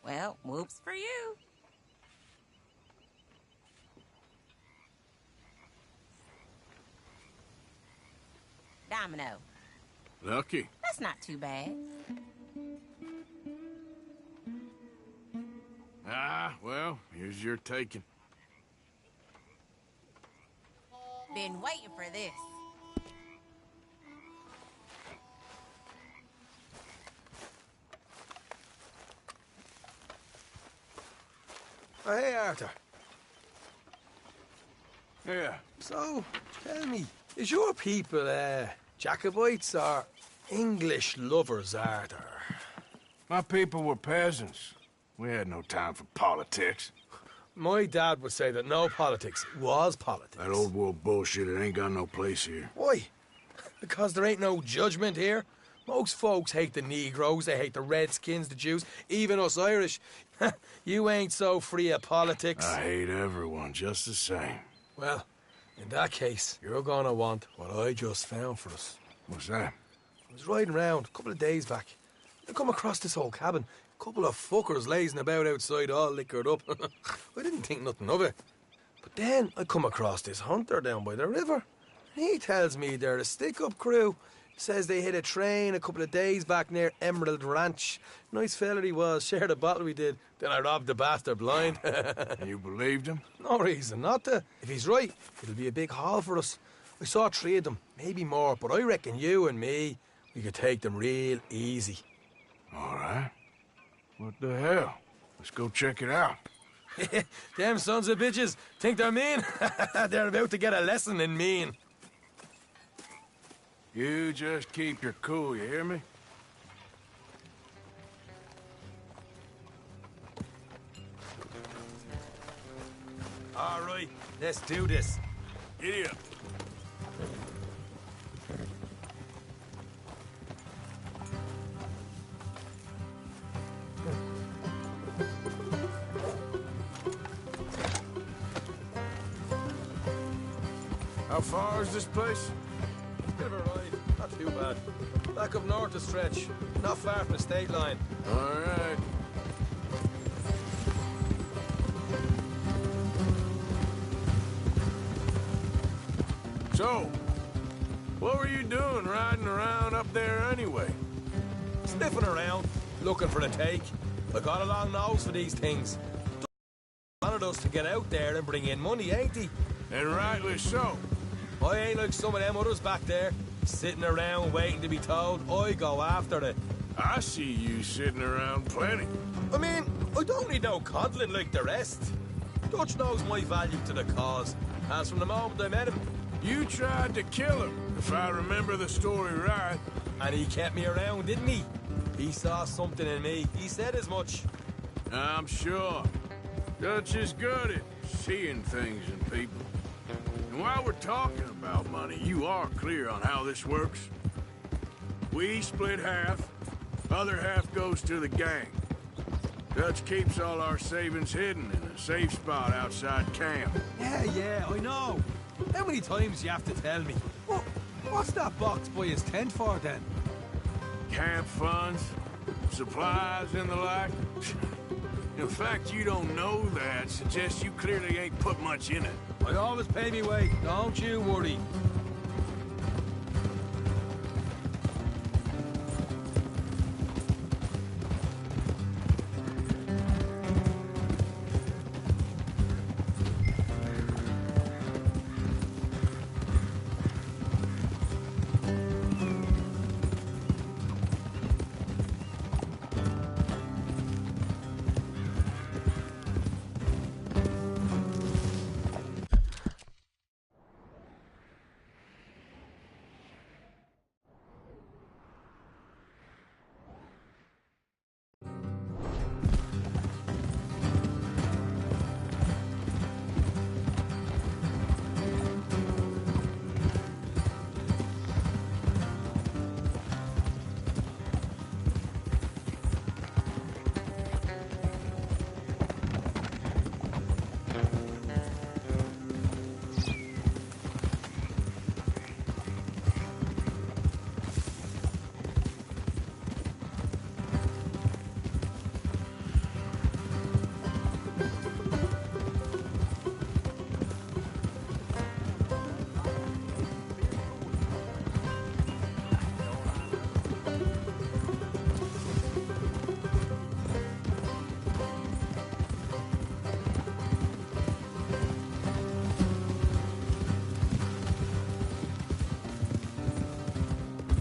Well, whoops for you. Domino. Lucky. That's not too bad. Ah, well, here's your taking. Been waiting for this. Oh, hey, Arthur. Yeah. So, tell me, is your people, Jacobites or English lovers, Arthur? My people were peasants. We had no time for politics. My dad would say that no politics was politics. That old world bullshit, it ain't got no place here. Why? Because there ain't no judgment here. Most folks hate the Negroes, they hate the Redskins, the Jews, even us Irish. You ain't so free of politics. I hate everyone just the same. Well, in that case, you're gonna want what I just found for us. What's that? I was riding around a couple of days back. I come across this old cabin. A couple of fuckers lazing about outside all liquored up. I didn't think nothing of it. But then I come across this hunter down by the river. And he tells me they're a stick-up crew. Says they hit a train a couple of days back near Emerald Ranch. Nice fella he was, shared a bottle we did. Then I robbed the bastard blind. And you believed him? No reason not to. If he's right, it'll be a big haul for us. I saw 3 of them, maybe more, but I reckon you and me, we could take them real easy. All right. What the hell? Let's go check it out. Them sons of bitches think they're mean. They're about to get a lesson in mean. You just keep your cool, you hear me? All right, let's do this. Giddy up. How far is this place? Bit of a ride, not too bad. Back up north a stretch, not far from the state line. All right. So, what were you doing riding around up there anyway? Sniffing around, looking for the take. I got a long nose for these things. Wanted us to get out there and bring in money, ain't he? And rightly so. I ain't like some of them others back there, sitting around waiting to be told I go after it. I see you sitting around plenty. I mean, I don't need no coddling like the rest. Dutch knows my value to the cause, as from the moment I met him. You tried to kill him, if I remember the story right. And he kept me around, didn't he? He saw something in me. He said as much. I'm sure. Dutch is good at seeing things in people. And while we're talking about money, you are clear on how this works? We split half, other half goes to the gang. Dutch keeps all our savings hidden in a safe spot outside camp. Yeah, I know. How many times you have to tell me? What's that box by his tent for, then? Camp funds, supplies, and the like. The fact you don't know that suggests you clearly ain't put much in it. I always pay me way, don't you worry.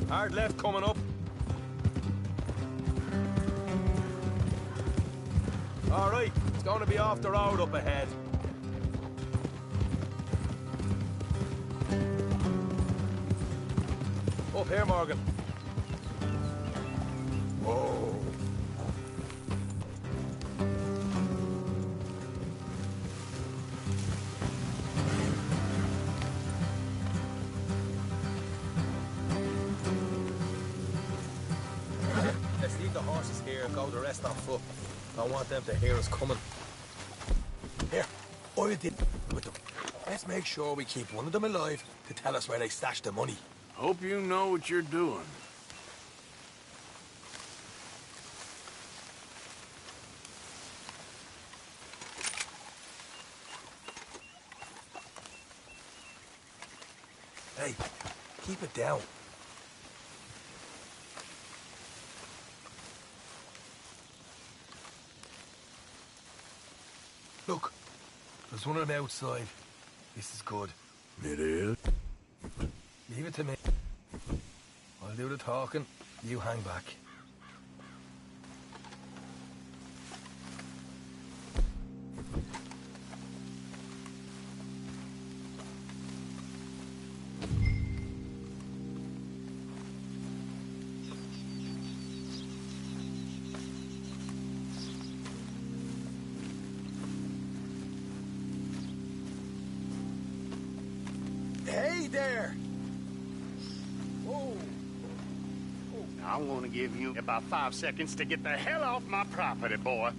Hard left coming up. All right, it's going to be off the road up ahead. Up here, Morgan. Whoa. Let's leave the horses here and go the rest on foot. I want them to hear us coming. Here, I did with them. Let's make sure we keep one of them alive to tell us where they stashed the money. Hope you know what you're doing. Hey, keep it down. Look, there's one of them outside. This is good. It is? Leave it to me. I'll do the talking. You hang back. there. Whoa. I'm gonna give you about 5 seconds to get the hell off my property, boy.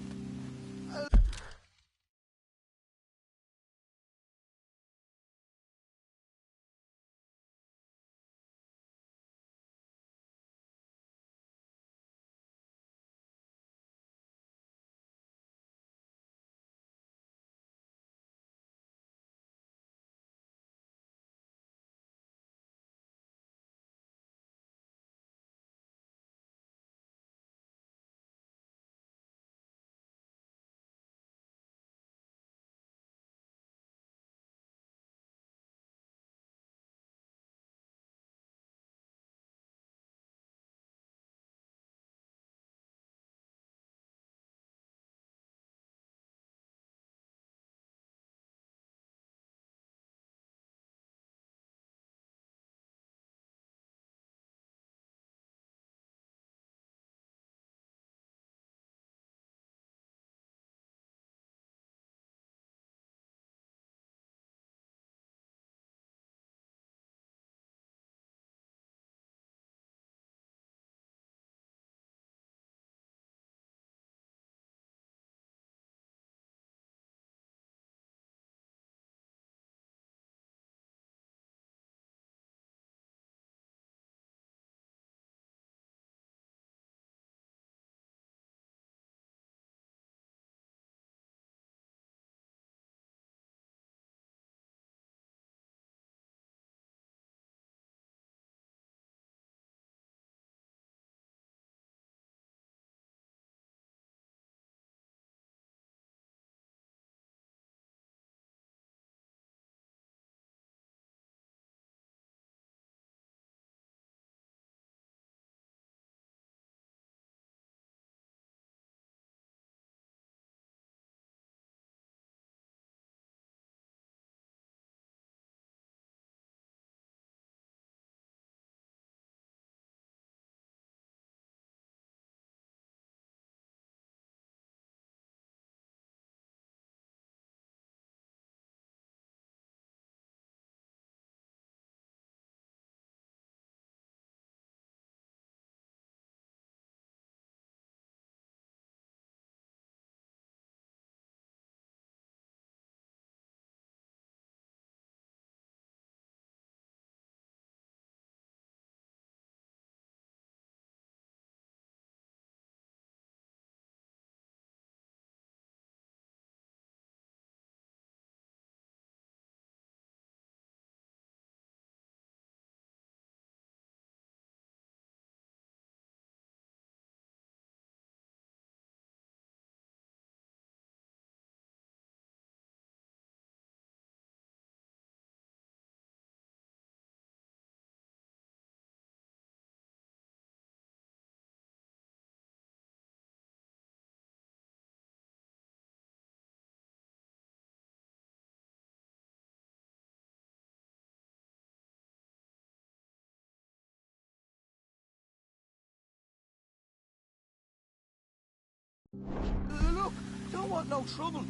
Look, don't want no trouble.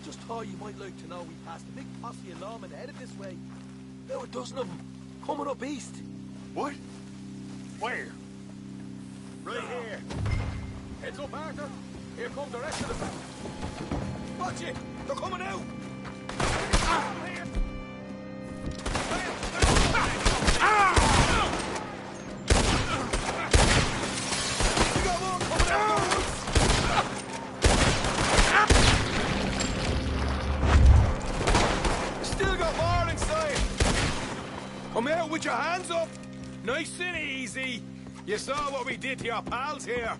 Just thought you might like to know we passed a big posse of lawmen headed this way. About a dozen of them, coming up east. What? Where? Right here. Heads up, Arthur. Here come the rest of them. Watch it! They're coming out! We got one coming out of the woods! Still got more inside! Come out with your hands up! Nice and easy! You saw what we did to your pals here.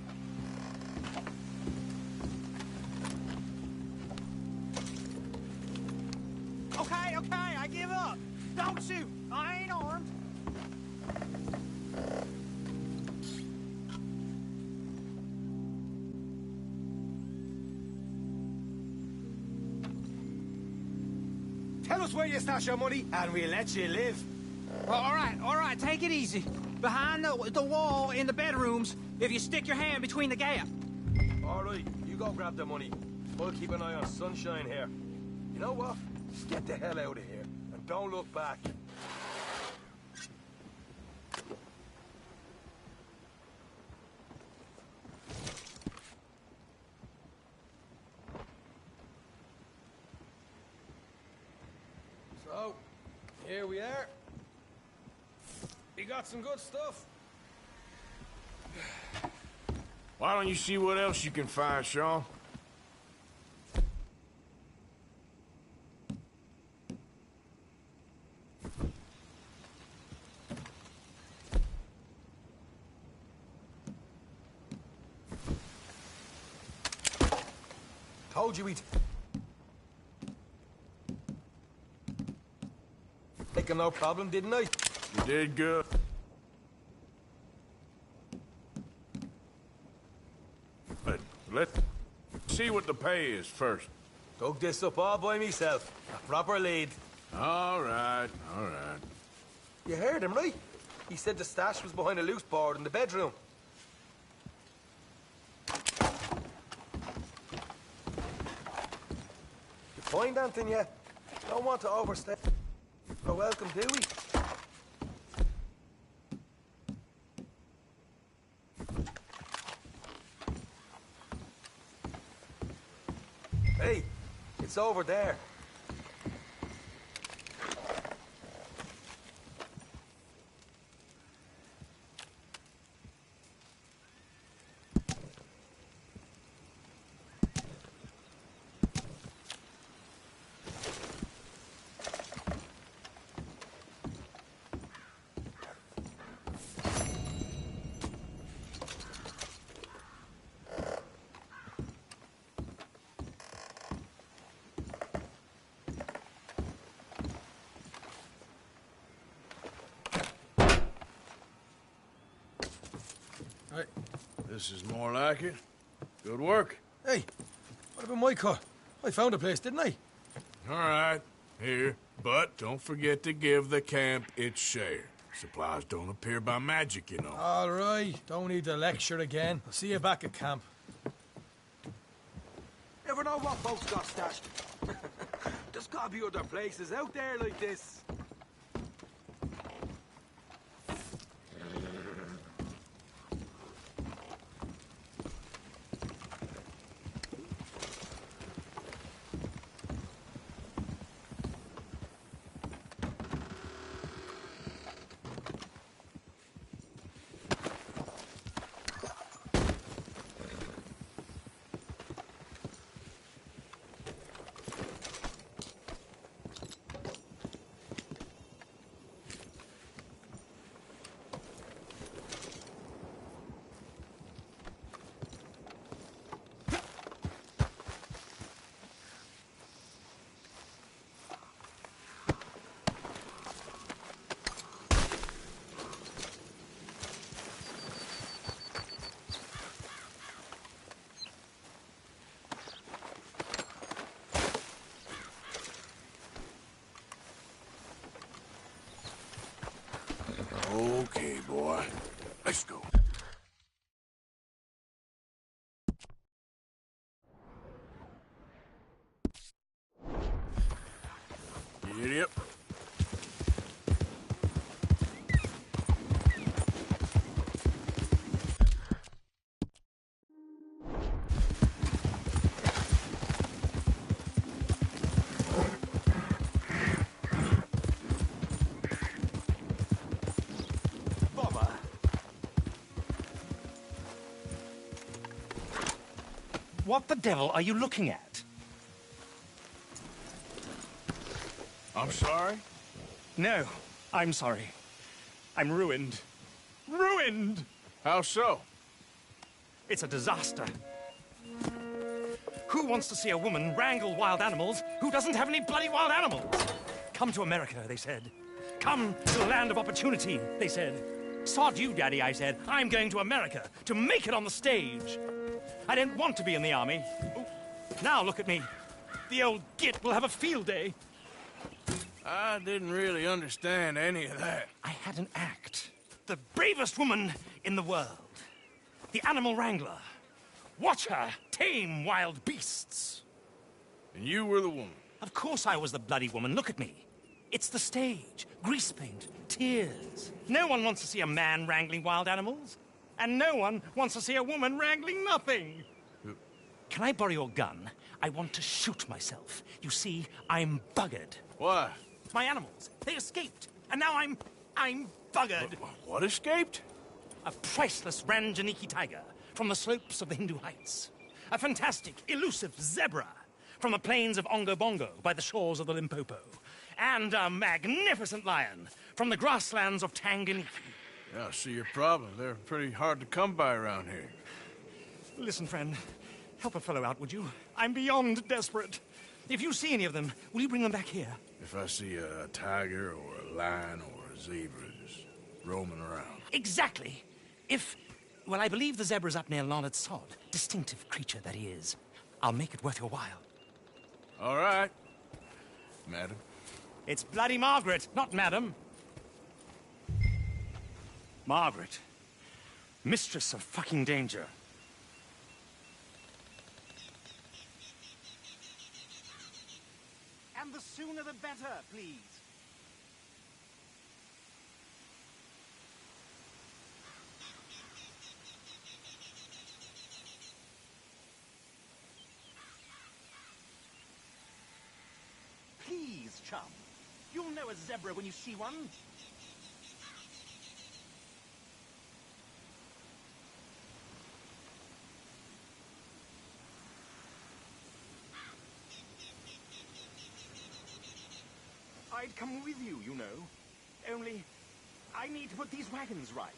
Okay, I give up. Don't shoot. I ain't armed. Tell us where you stash your money, and we'll let you live. All right, take it easy. Behind the wall in the bedrooms, if you stick your hand between the gap. All right, you go grab the money. We'll keep an eye on Sunshine here. You know what? Just get the hell out of here, and don't look back. Here we are. You got some good stuff. Why don't you see what else you can find, Sean? Told you we'd... Make him no problem, didn't I? You did good. But let's see what the pay is first. Dug this up all by myself. A proper lead. All right, all right. You heard him, right? He said the stash was behind a loose board in the bedroom. You find anything yet? Don't want to overstay. You're welcome, do we? Hey, it's over there. Hey, this is more like it. Good work. Hey, what about my car? I found a place, didn't I? All right, here. But don't forget to give the camp its share. Supplies don't appear by magic, you know. All right, don't need to lecture again. I'll see you back at camp. Never know what folks got stashed. There's gotta be other places out there like this. Okay, boy. Let's go. Giddy up. What the devil are you looking at? I'm sorry? No, I'm sorry. I'm ruined. Ruined! How so? It's a disaster. Who wants to see a woman wrangle wild animals who doesn't have any bloody wild animals? Come to America, they said. Come to the land of opportunity, they said. Sod you, Daddy, I said. I'm going to America to make it on the stage. I didn't want to be in the army. Now look at me. The old git will have a field day. I didn't really understand any of that. I had an act. The bravest woman in the world. The animal wrangler. Watch her tame wild beasts. And you were the woman? Of course I was the bloody woman. Look at me. It's the stage. Grease paint. Tears. No one wants to see a man wrangling wild animals. And no one wants to see a woman wrangling nothing. Can I borrow your gun? I want to shoot myself. You see, I'm buggered. Why? My animals. They escaped. And now I'm buggered. What escaped? A priceless Ranjaniki tiger from the slopes of the Hindu Heights. A fantastic, elusive zebra from the plains of Ongo Bongo by the shores of the Limpopo. And a magnificent lion from the grasslands of Tanganyika. Yeah, I see your problem. They're pretty hard to come by around here. Listen, friend. Help a fellow out, would you? I'm beyond desperate. If you see any of them, will you bring them back here? If I see a tiger or a lion or a zebra just roaming around. Exactly. Well, I believe the zebra's up near Larned Sod. Distinctive creature that he is. I'll make it worth your while. All right, madam. It's bloody Margaret, not madam. Margaret. Mistress of fucking danger. And the sooner the better, please. Please, chum. You'll know a zebra when you see one. I'd come with you, you know. Only, I need to put these wagons right.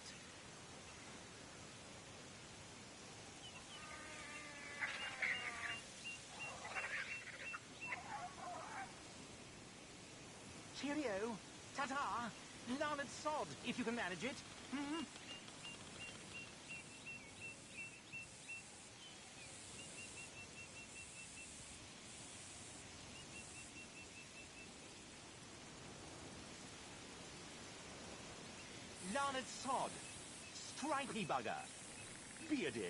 Cheerio. Ta-ta. Larned Sod, if you can manage it. Hmm? Larned Sod. Stripey bugger. Be a dear.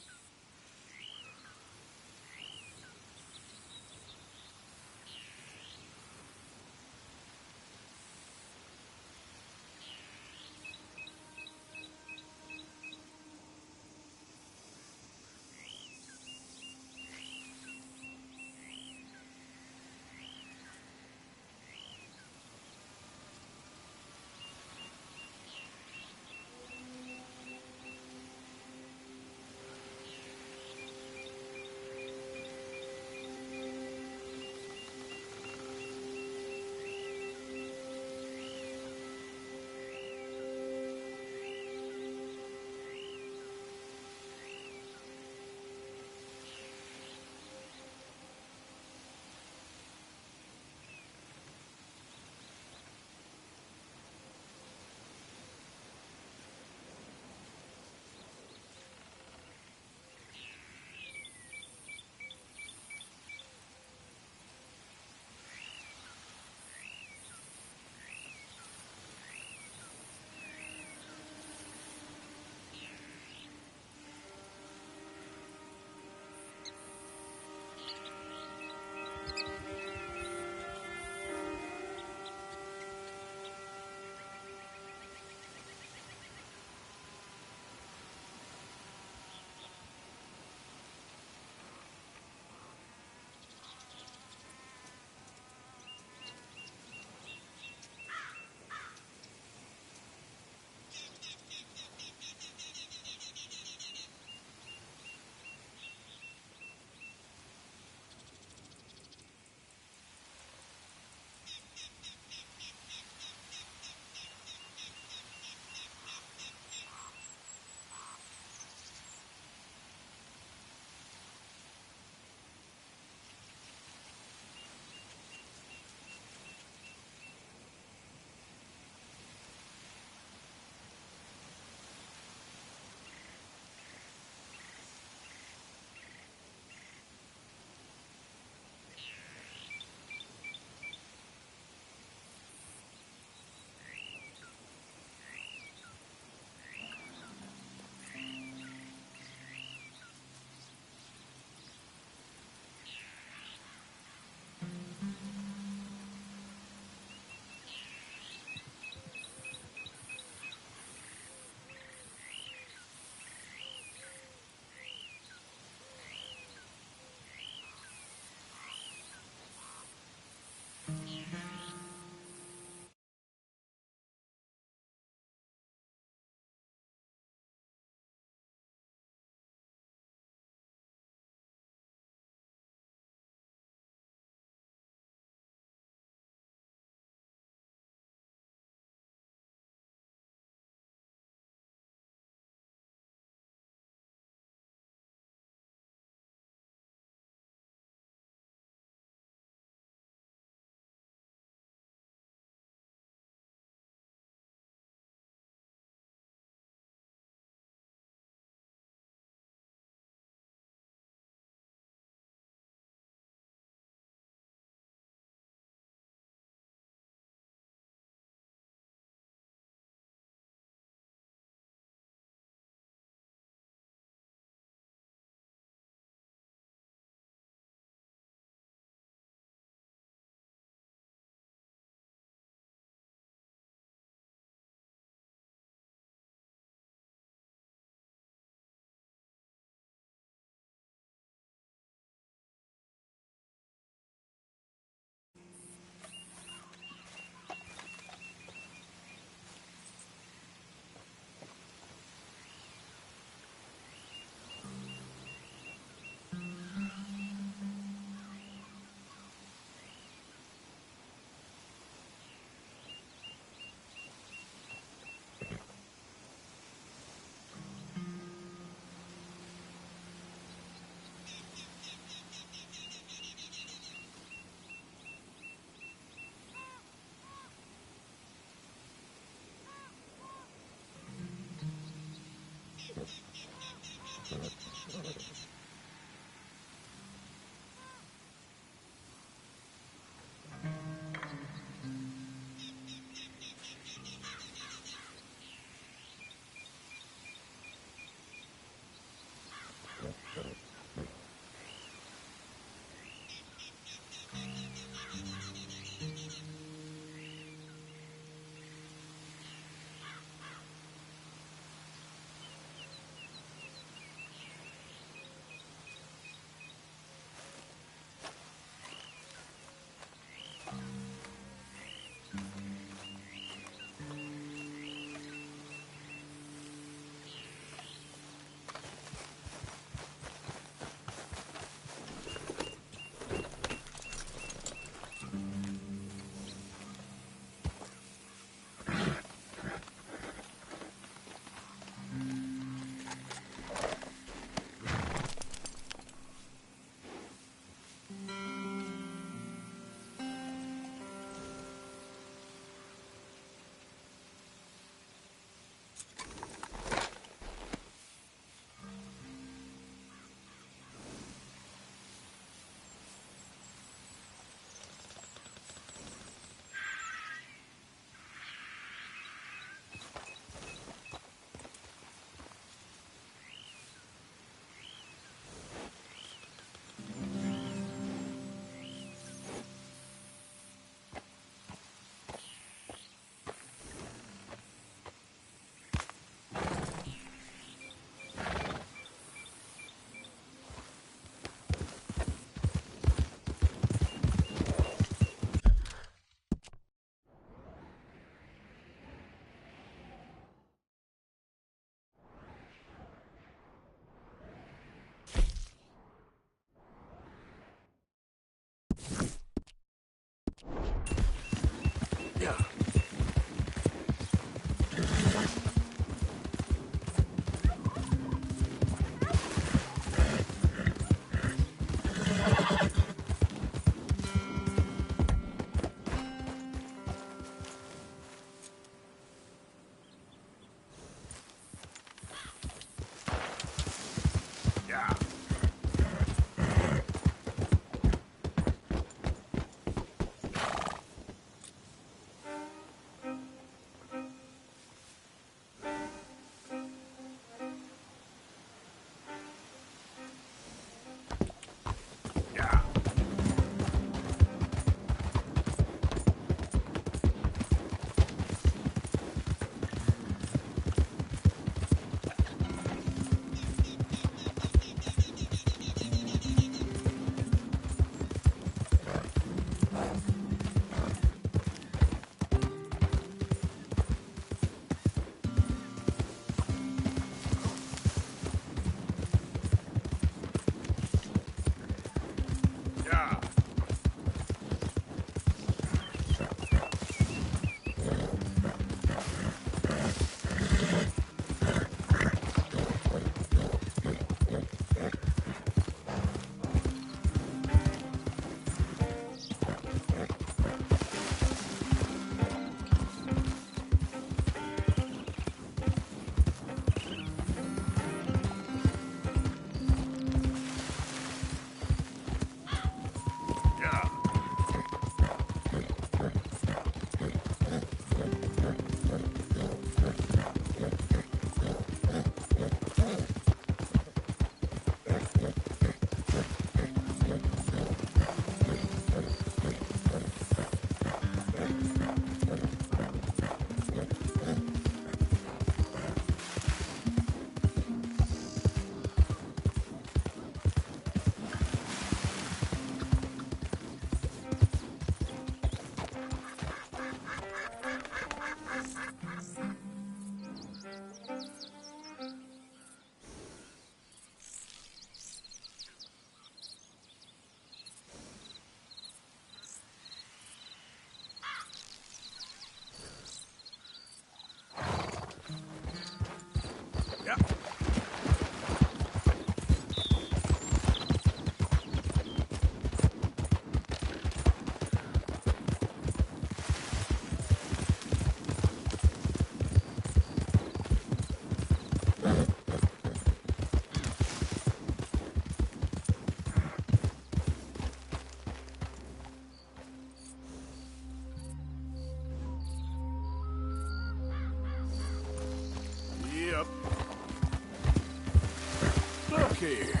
here.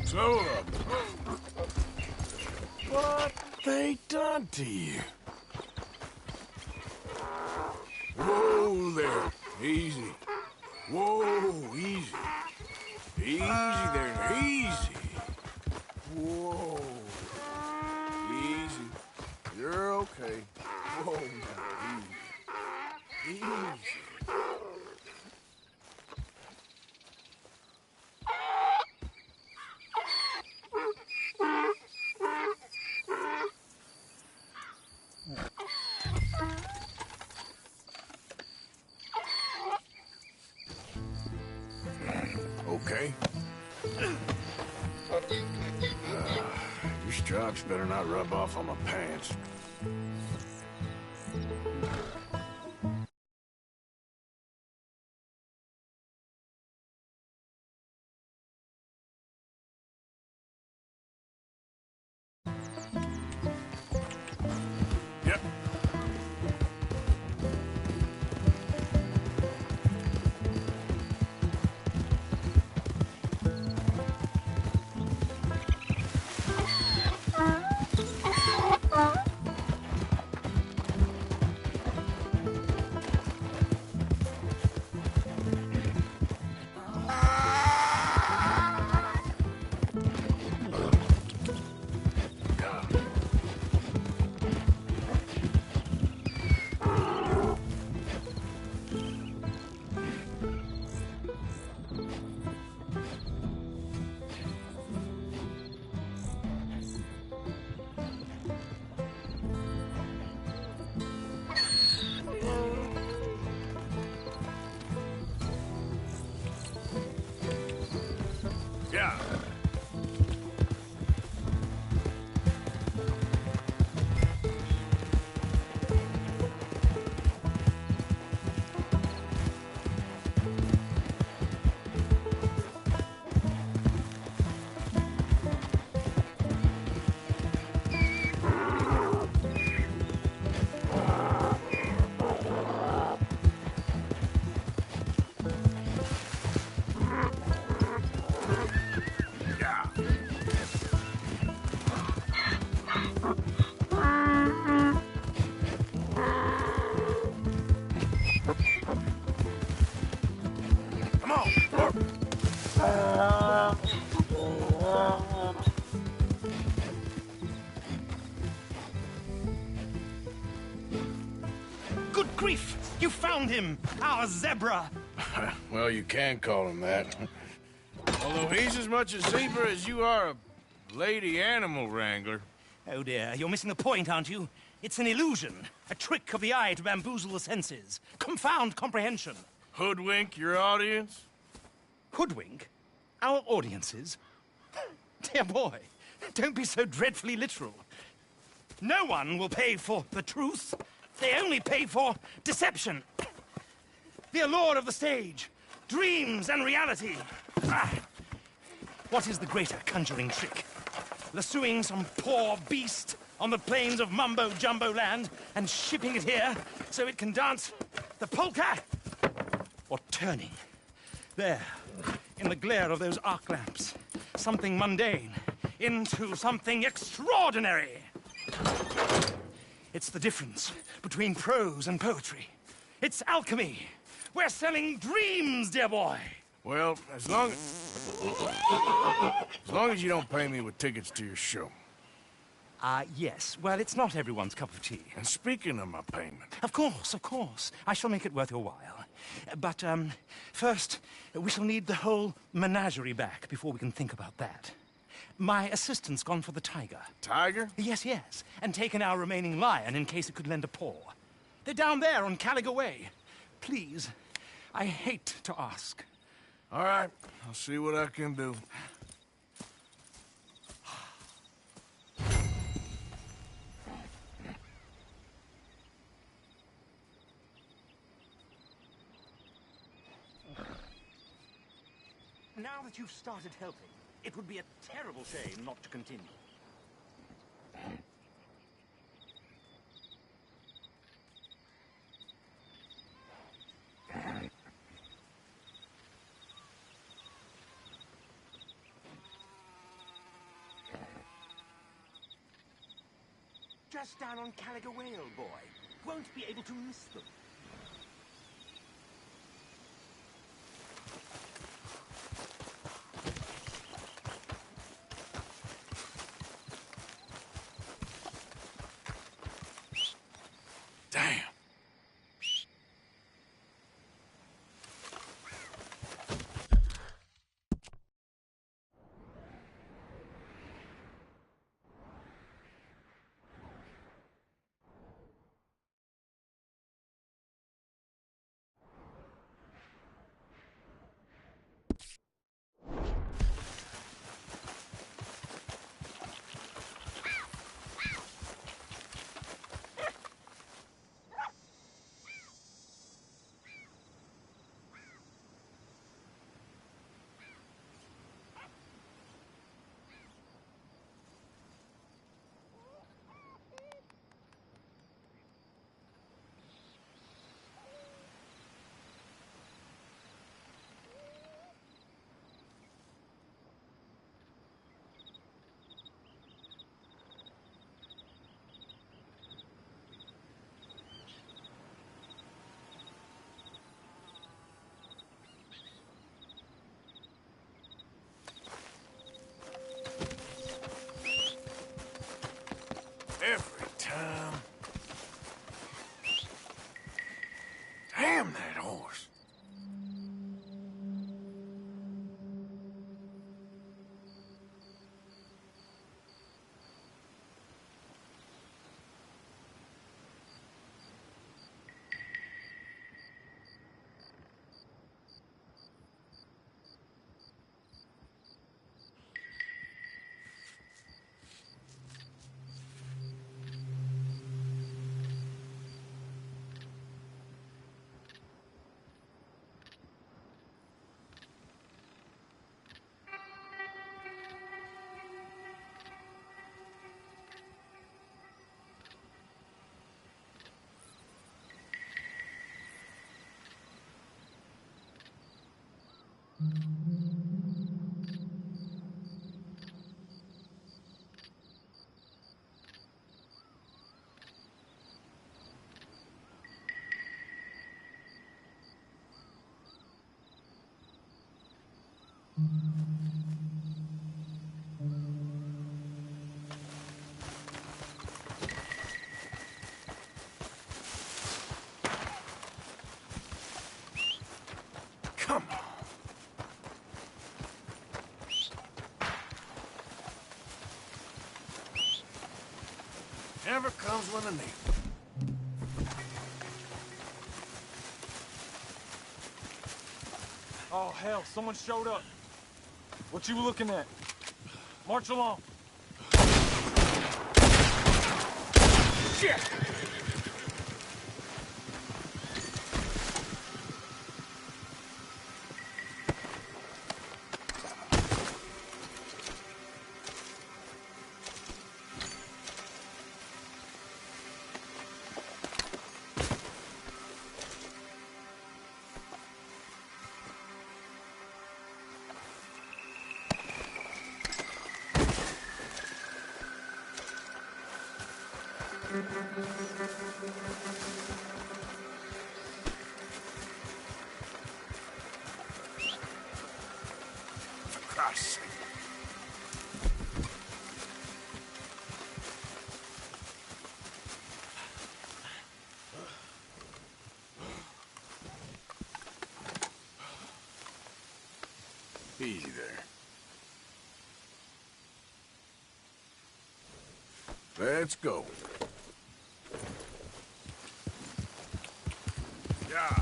Slow up. What they done to you? Whoa there. Easy. Whoa, easy. Easy there, easy. Whoa. Easy. You're okay. Whoa, now, easy. Easy. Okay. Your stripes better not rub off on my pants. Yep. Yeah. Come on. Good grief! You found him! Our zebra! Well, you can call him that. Although he's as much a zebra as you are a lady animal wrangler. Oh dear, you're missing the point, aren't you? It's an illusion, a trick of the eye to bamboozle the senses, confound comprehension. Hoodwink your audience? Hoodwink? Our audiences? Dear boy, don't be so dreadfully literal. No one will pay for the truth. They only pay for deception. The allure of the stage, dreams and reality. What is the greater conjuring trick? Lassoing some poor beast on the plains of mumbo-jumbo land and shipping it here so it can dance the polka? Or turning, there, in the glare of those arc lamps, something mundane into something extraordinary? It's the difference between prose and poetry. It's alchemy. We're selling dreams, dear boy. Well, as long as you don't pay me with tickets to your show. Yes. Well, it's not everyone's cup of tea. And speaking of my payment... Of course, of course. I shall make it worth your while. But, first, we shall need the whole menagerie back before we can think about that. My assistant's gone for the tiger. Tiger? Yes, yes. And taken our remaining lion in case it could lend a paw. They're down there on Caliga Way. Please, I hate to ask. All right. I'll see what I can do. Now that you've started helping, it would be a terrible shame not to continue. just down on Caliga Whale, boy. Won't be able to miss them. Damn. Every time. Damn that horse. Come on. Never comes when I need it. Oh, hell, someone showed up. What you looking at? March along. Shit! For Christ's sake. Easy there. Let's go. Yeah.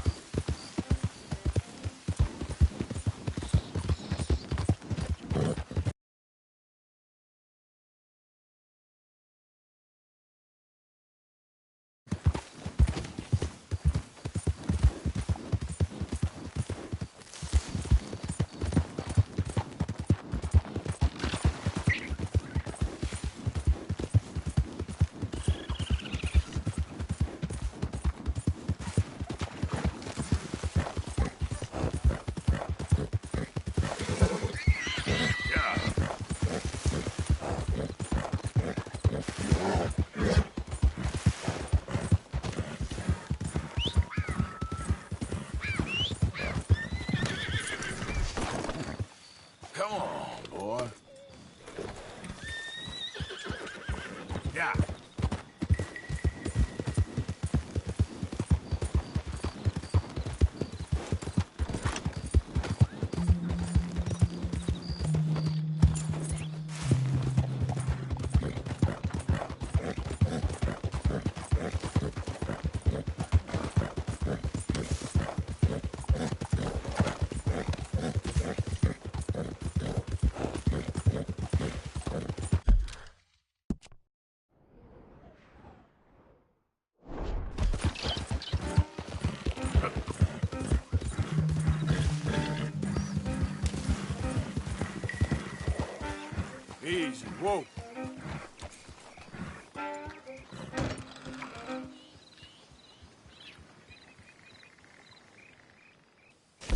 Easy. Whoa.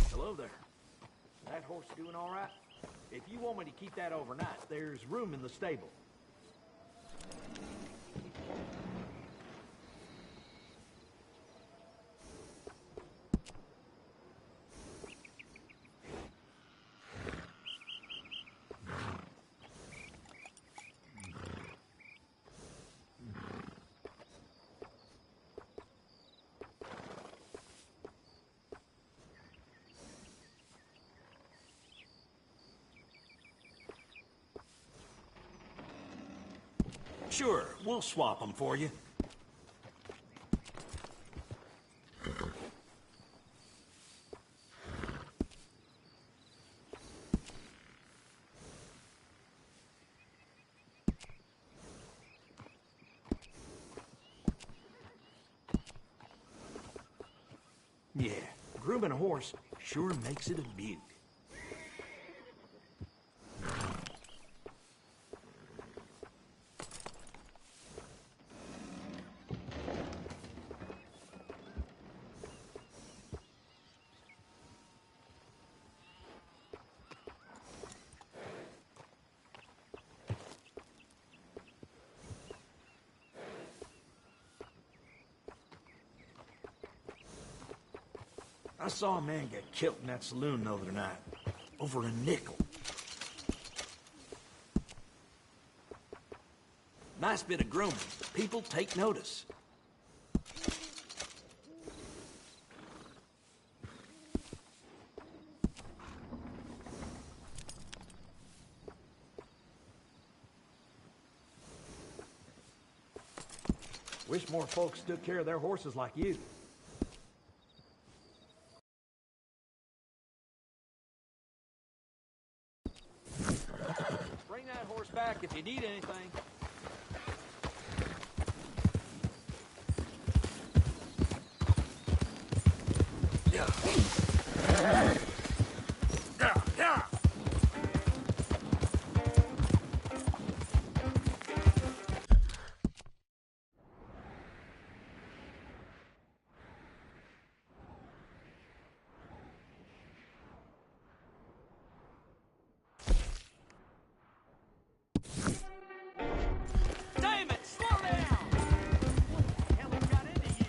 Hello there. That horse doing all right? If you want me to keep that overnight, there's room in the stable. Sure, we'll swap them for you. Yeah, grooming a horse sure makes it a beaut. I saw a man get killed in that saloon the other night. Over a nickel. Nice bit of grooming. People take notice. Wish more folks took care of their horses like you. Bring that horse back if you need anything. Damn it! Slow down! What the hell has got into you?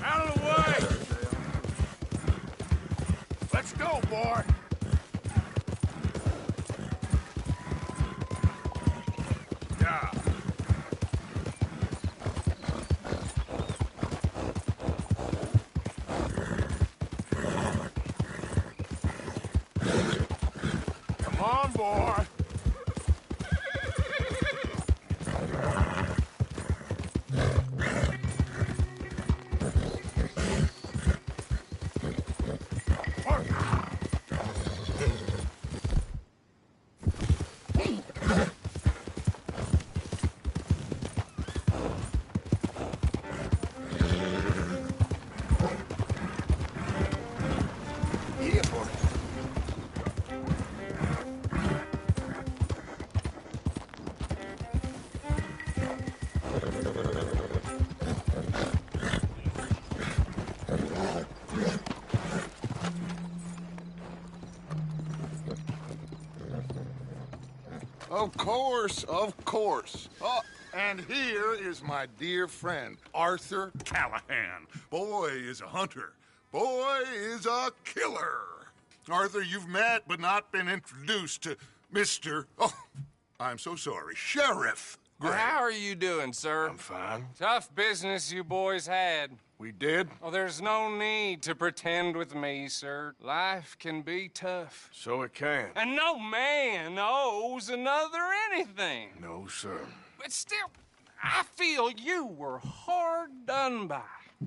Out of the way! Let's go, boy! Yeah. Come on, boy! Of course, of course. Oh, and here is my dear friend, Arthur Callahan. Boy is a hunter. Boy is a killer. Arthur, you've met but not been introduced to Mr. Oh, I'm so sorry, Sheriff Gray. How are you doing, sir? I'm fine. Tough business you boys had. We did? Oh, there's no need to pretend with me, sir. Life can be tough. So it can. And no man owes another anything. No, sir. But still, I feel you were hard done by.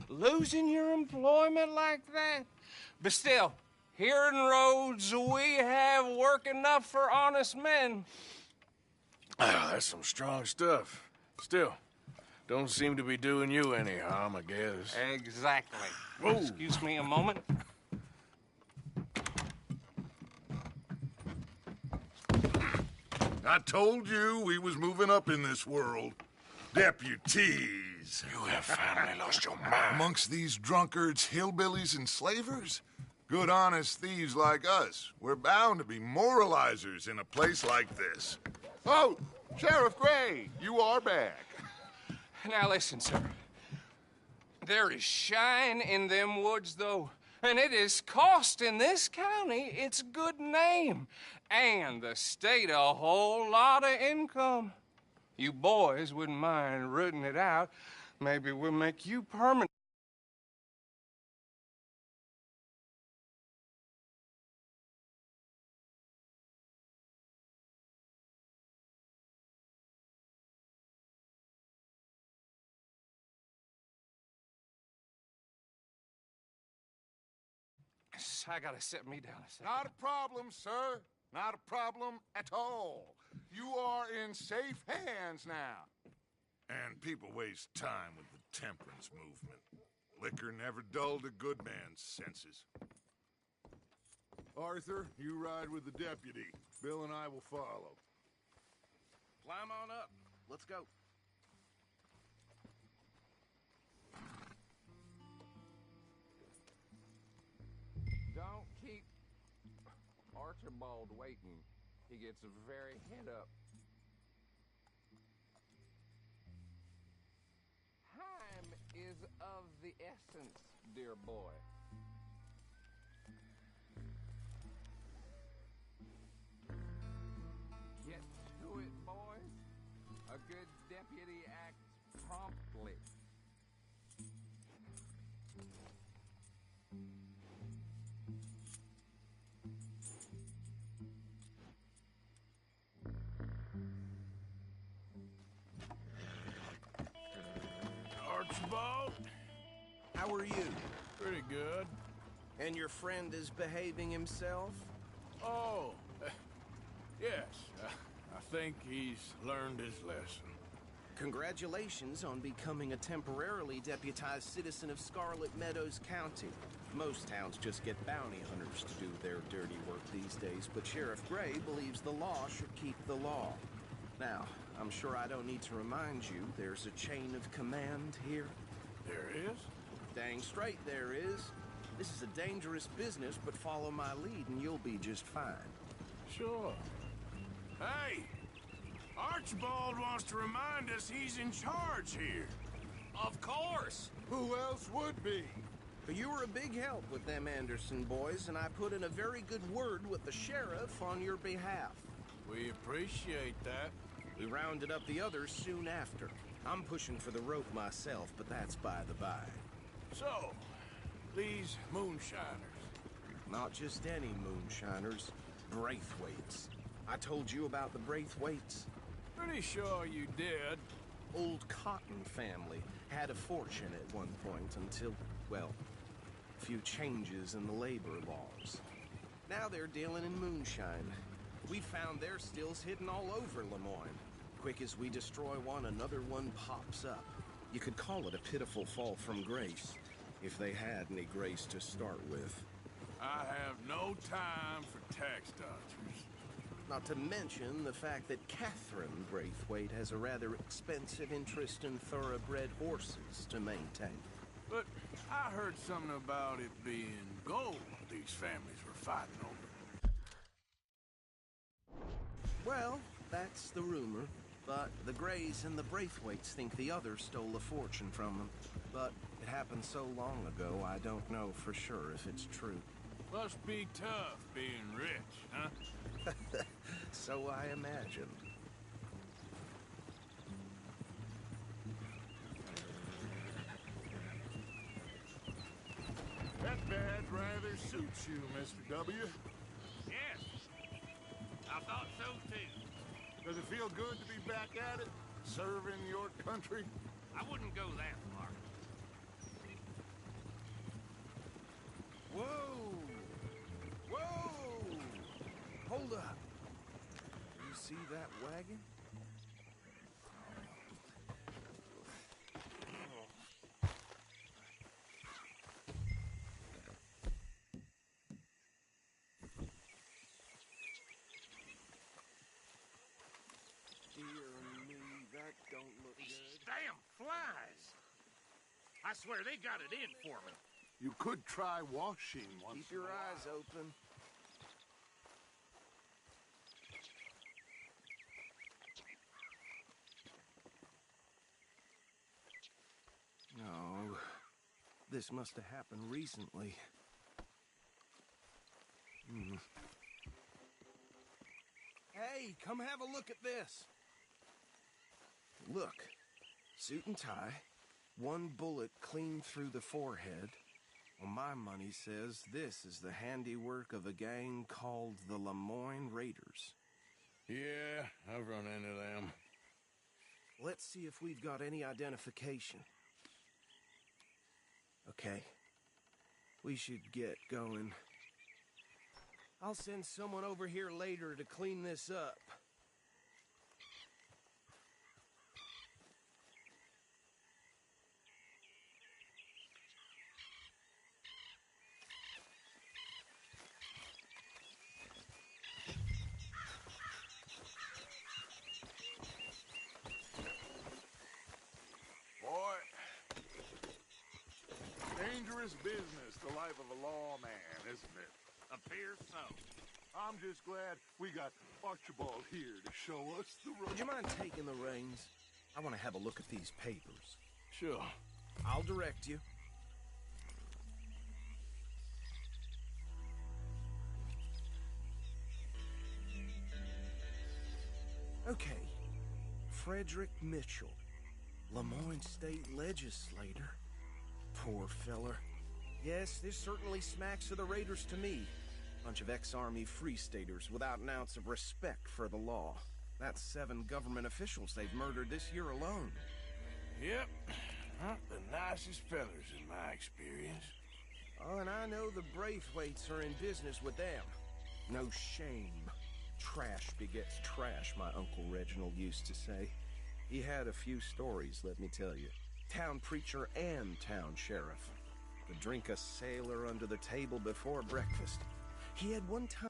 Losing your employment like that. But still, here in Rhodes, we have work enough for honest men. Oh, that's some strong stuff. Still, don't seem to be doing you any harm, I guess. Exactly. Whoa. Excuse me a moment. I told you we was moving up in this world. Deputies. You have finally lost your mind. Amongst these drunkards, hillbillies, and slavers? Good, honest thieves like us. We're bound to be moralizers in a place like this. Oh, Sheriff Gray, you are back. Now listen, sir. There is shine in them woods, though, and it is costing this county its good name and the state a whole lot of income. You boys wouldn't mind rooting it out. Maybe we'll make you permanent. I gotta sit me down a second. Not a problem, sir. Not a problem at all. You are in safe hands now. And people waste time with the temperance movement. Liquor never dulled a good man's senses. Arthur, you ride with the deputy. Bill and I will follow. Climb on up. Let's go. Don't keep Archibald waiting. He gets very head up. Time is of the essence, dear boy. Get to it, boys. A good deputy acts promptly. Archibald? How are you? Pretty good. And your friend is behaving himself? Oh, yes. I think he's learned his lesson. Congratulations on becoming a temporarily deputized citizen of Scarlet Meadows County. Most towns just get bounty hunters to do their dirty work these days, but Sheriff Gray believes the law should keep the law. Now, I'm sure I don't need to remind you there's a chain of command here. There is? Dang straight there is. This is a dangerous business, but follow my lead and you'll be just fine. Sure. Hey! Archibald wants to remind us he's in charge here. Of course. Who else would be? But you were a big help with them Anderson boys, and I put in a very good word with the sheriff on your behalf. We appreciate that. We rounded up the others soon after. I'm pushing for the rope myself, but that's by the by. So, these moonshiners. Not just any moonshiners. Braithwaites. I told you about the Braithwaites. Pretty sure you did. Old Cotton family had a fortune at one point until, well, a few changes in the labor laws. Now they're dealing in moonshine. We found their stills hidden all over Lemoyne. Quick as we destroy one, another one pops up. You could call it a pitiful fall from grace, if they had any grace to start with. I have no time for tax dodgers. Not to mention the fact that Catherine Braithwaite has a rather expensive interest in thoroughbred horses to maintain. But I heard something about it being gold these families were fighting over. Well, That's the rumor, but the Greys and the Braithwaites think the others stole a fortune from them. But it happened so long ago, I don't know for sure if it's true. Must be tough being rich, huh? So I imagine. That badge rather suits you, Mr. W. Yes. I thought so, too. Does it feel good to be back at it? Serving your country? I wouldn't go that far. Whoa! Whoa! Hold up. You see that wagon? Dear me, that don't look These good. damn flies! I swear they got it in for me. You could try washing once. Keep your eyes open. No, this must have happened recently. Hey, come have a look at this. Look, suit and tie, one bullet clean through the forehead. Well, my money says this is the handiwork of a gang called the Lemoyne Raiders. Yeah, I've run into them. Let's see if we've got any identification. Okay. We should get going. I'll send someone over here later to clean this up. Boy, dangerous business, the life of a lawman, isn't it? Appears so. I'm just glad we got Archibald here to show us the road. Would you mind taking the reins? I want to have a look at these papers. Sure. I'll direct you. Okay. Frederick Mitchell, Lemoyne State Legislator. Poor feller. Yes, this certainly smacks of the Raiders to me. Bunch of ex-Army Free Staters without an ounce of respect for the law. That's 7 government officials they've murdered this year alone. Yep. Not the nicest fellers in my experience. Oh, and I know the Braithwaites are in business with them. No shame. Trash begets trash, my Uncle Reginald used to say. He had a few stories, let me tell you. Town preacher and town sheriff. Would drink a sailor under the table before breakfast. He had one time...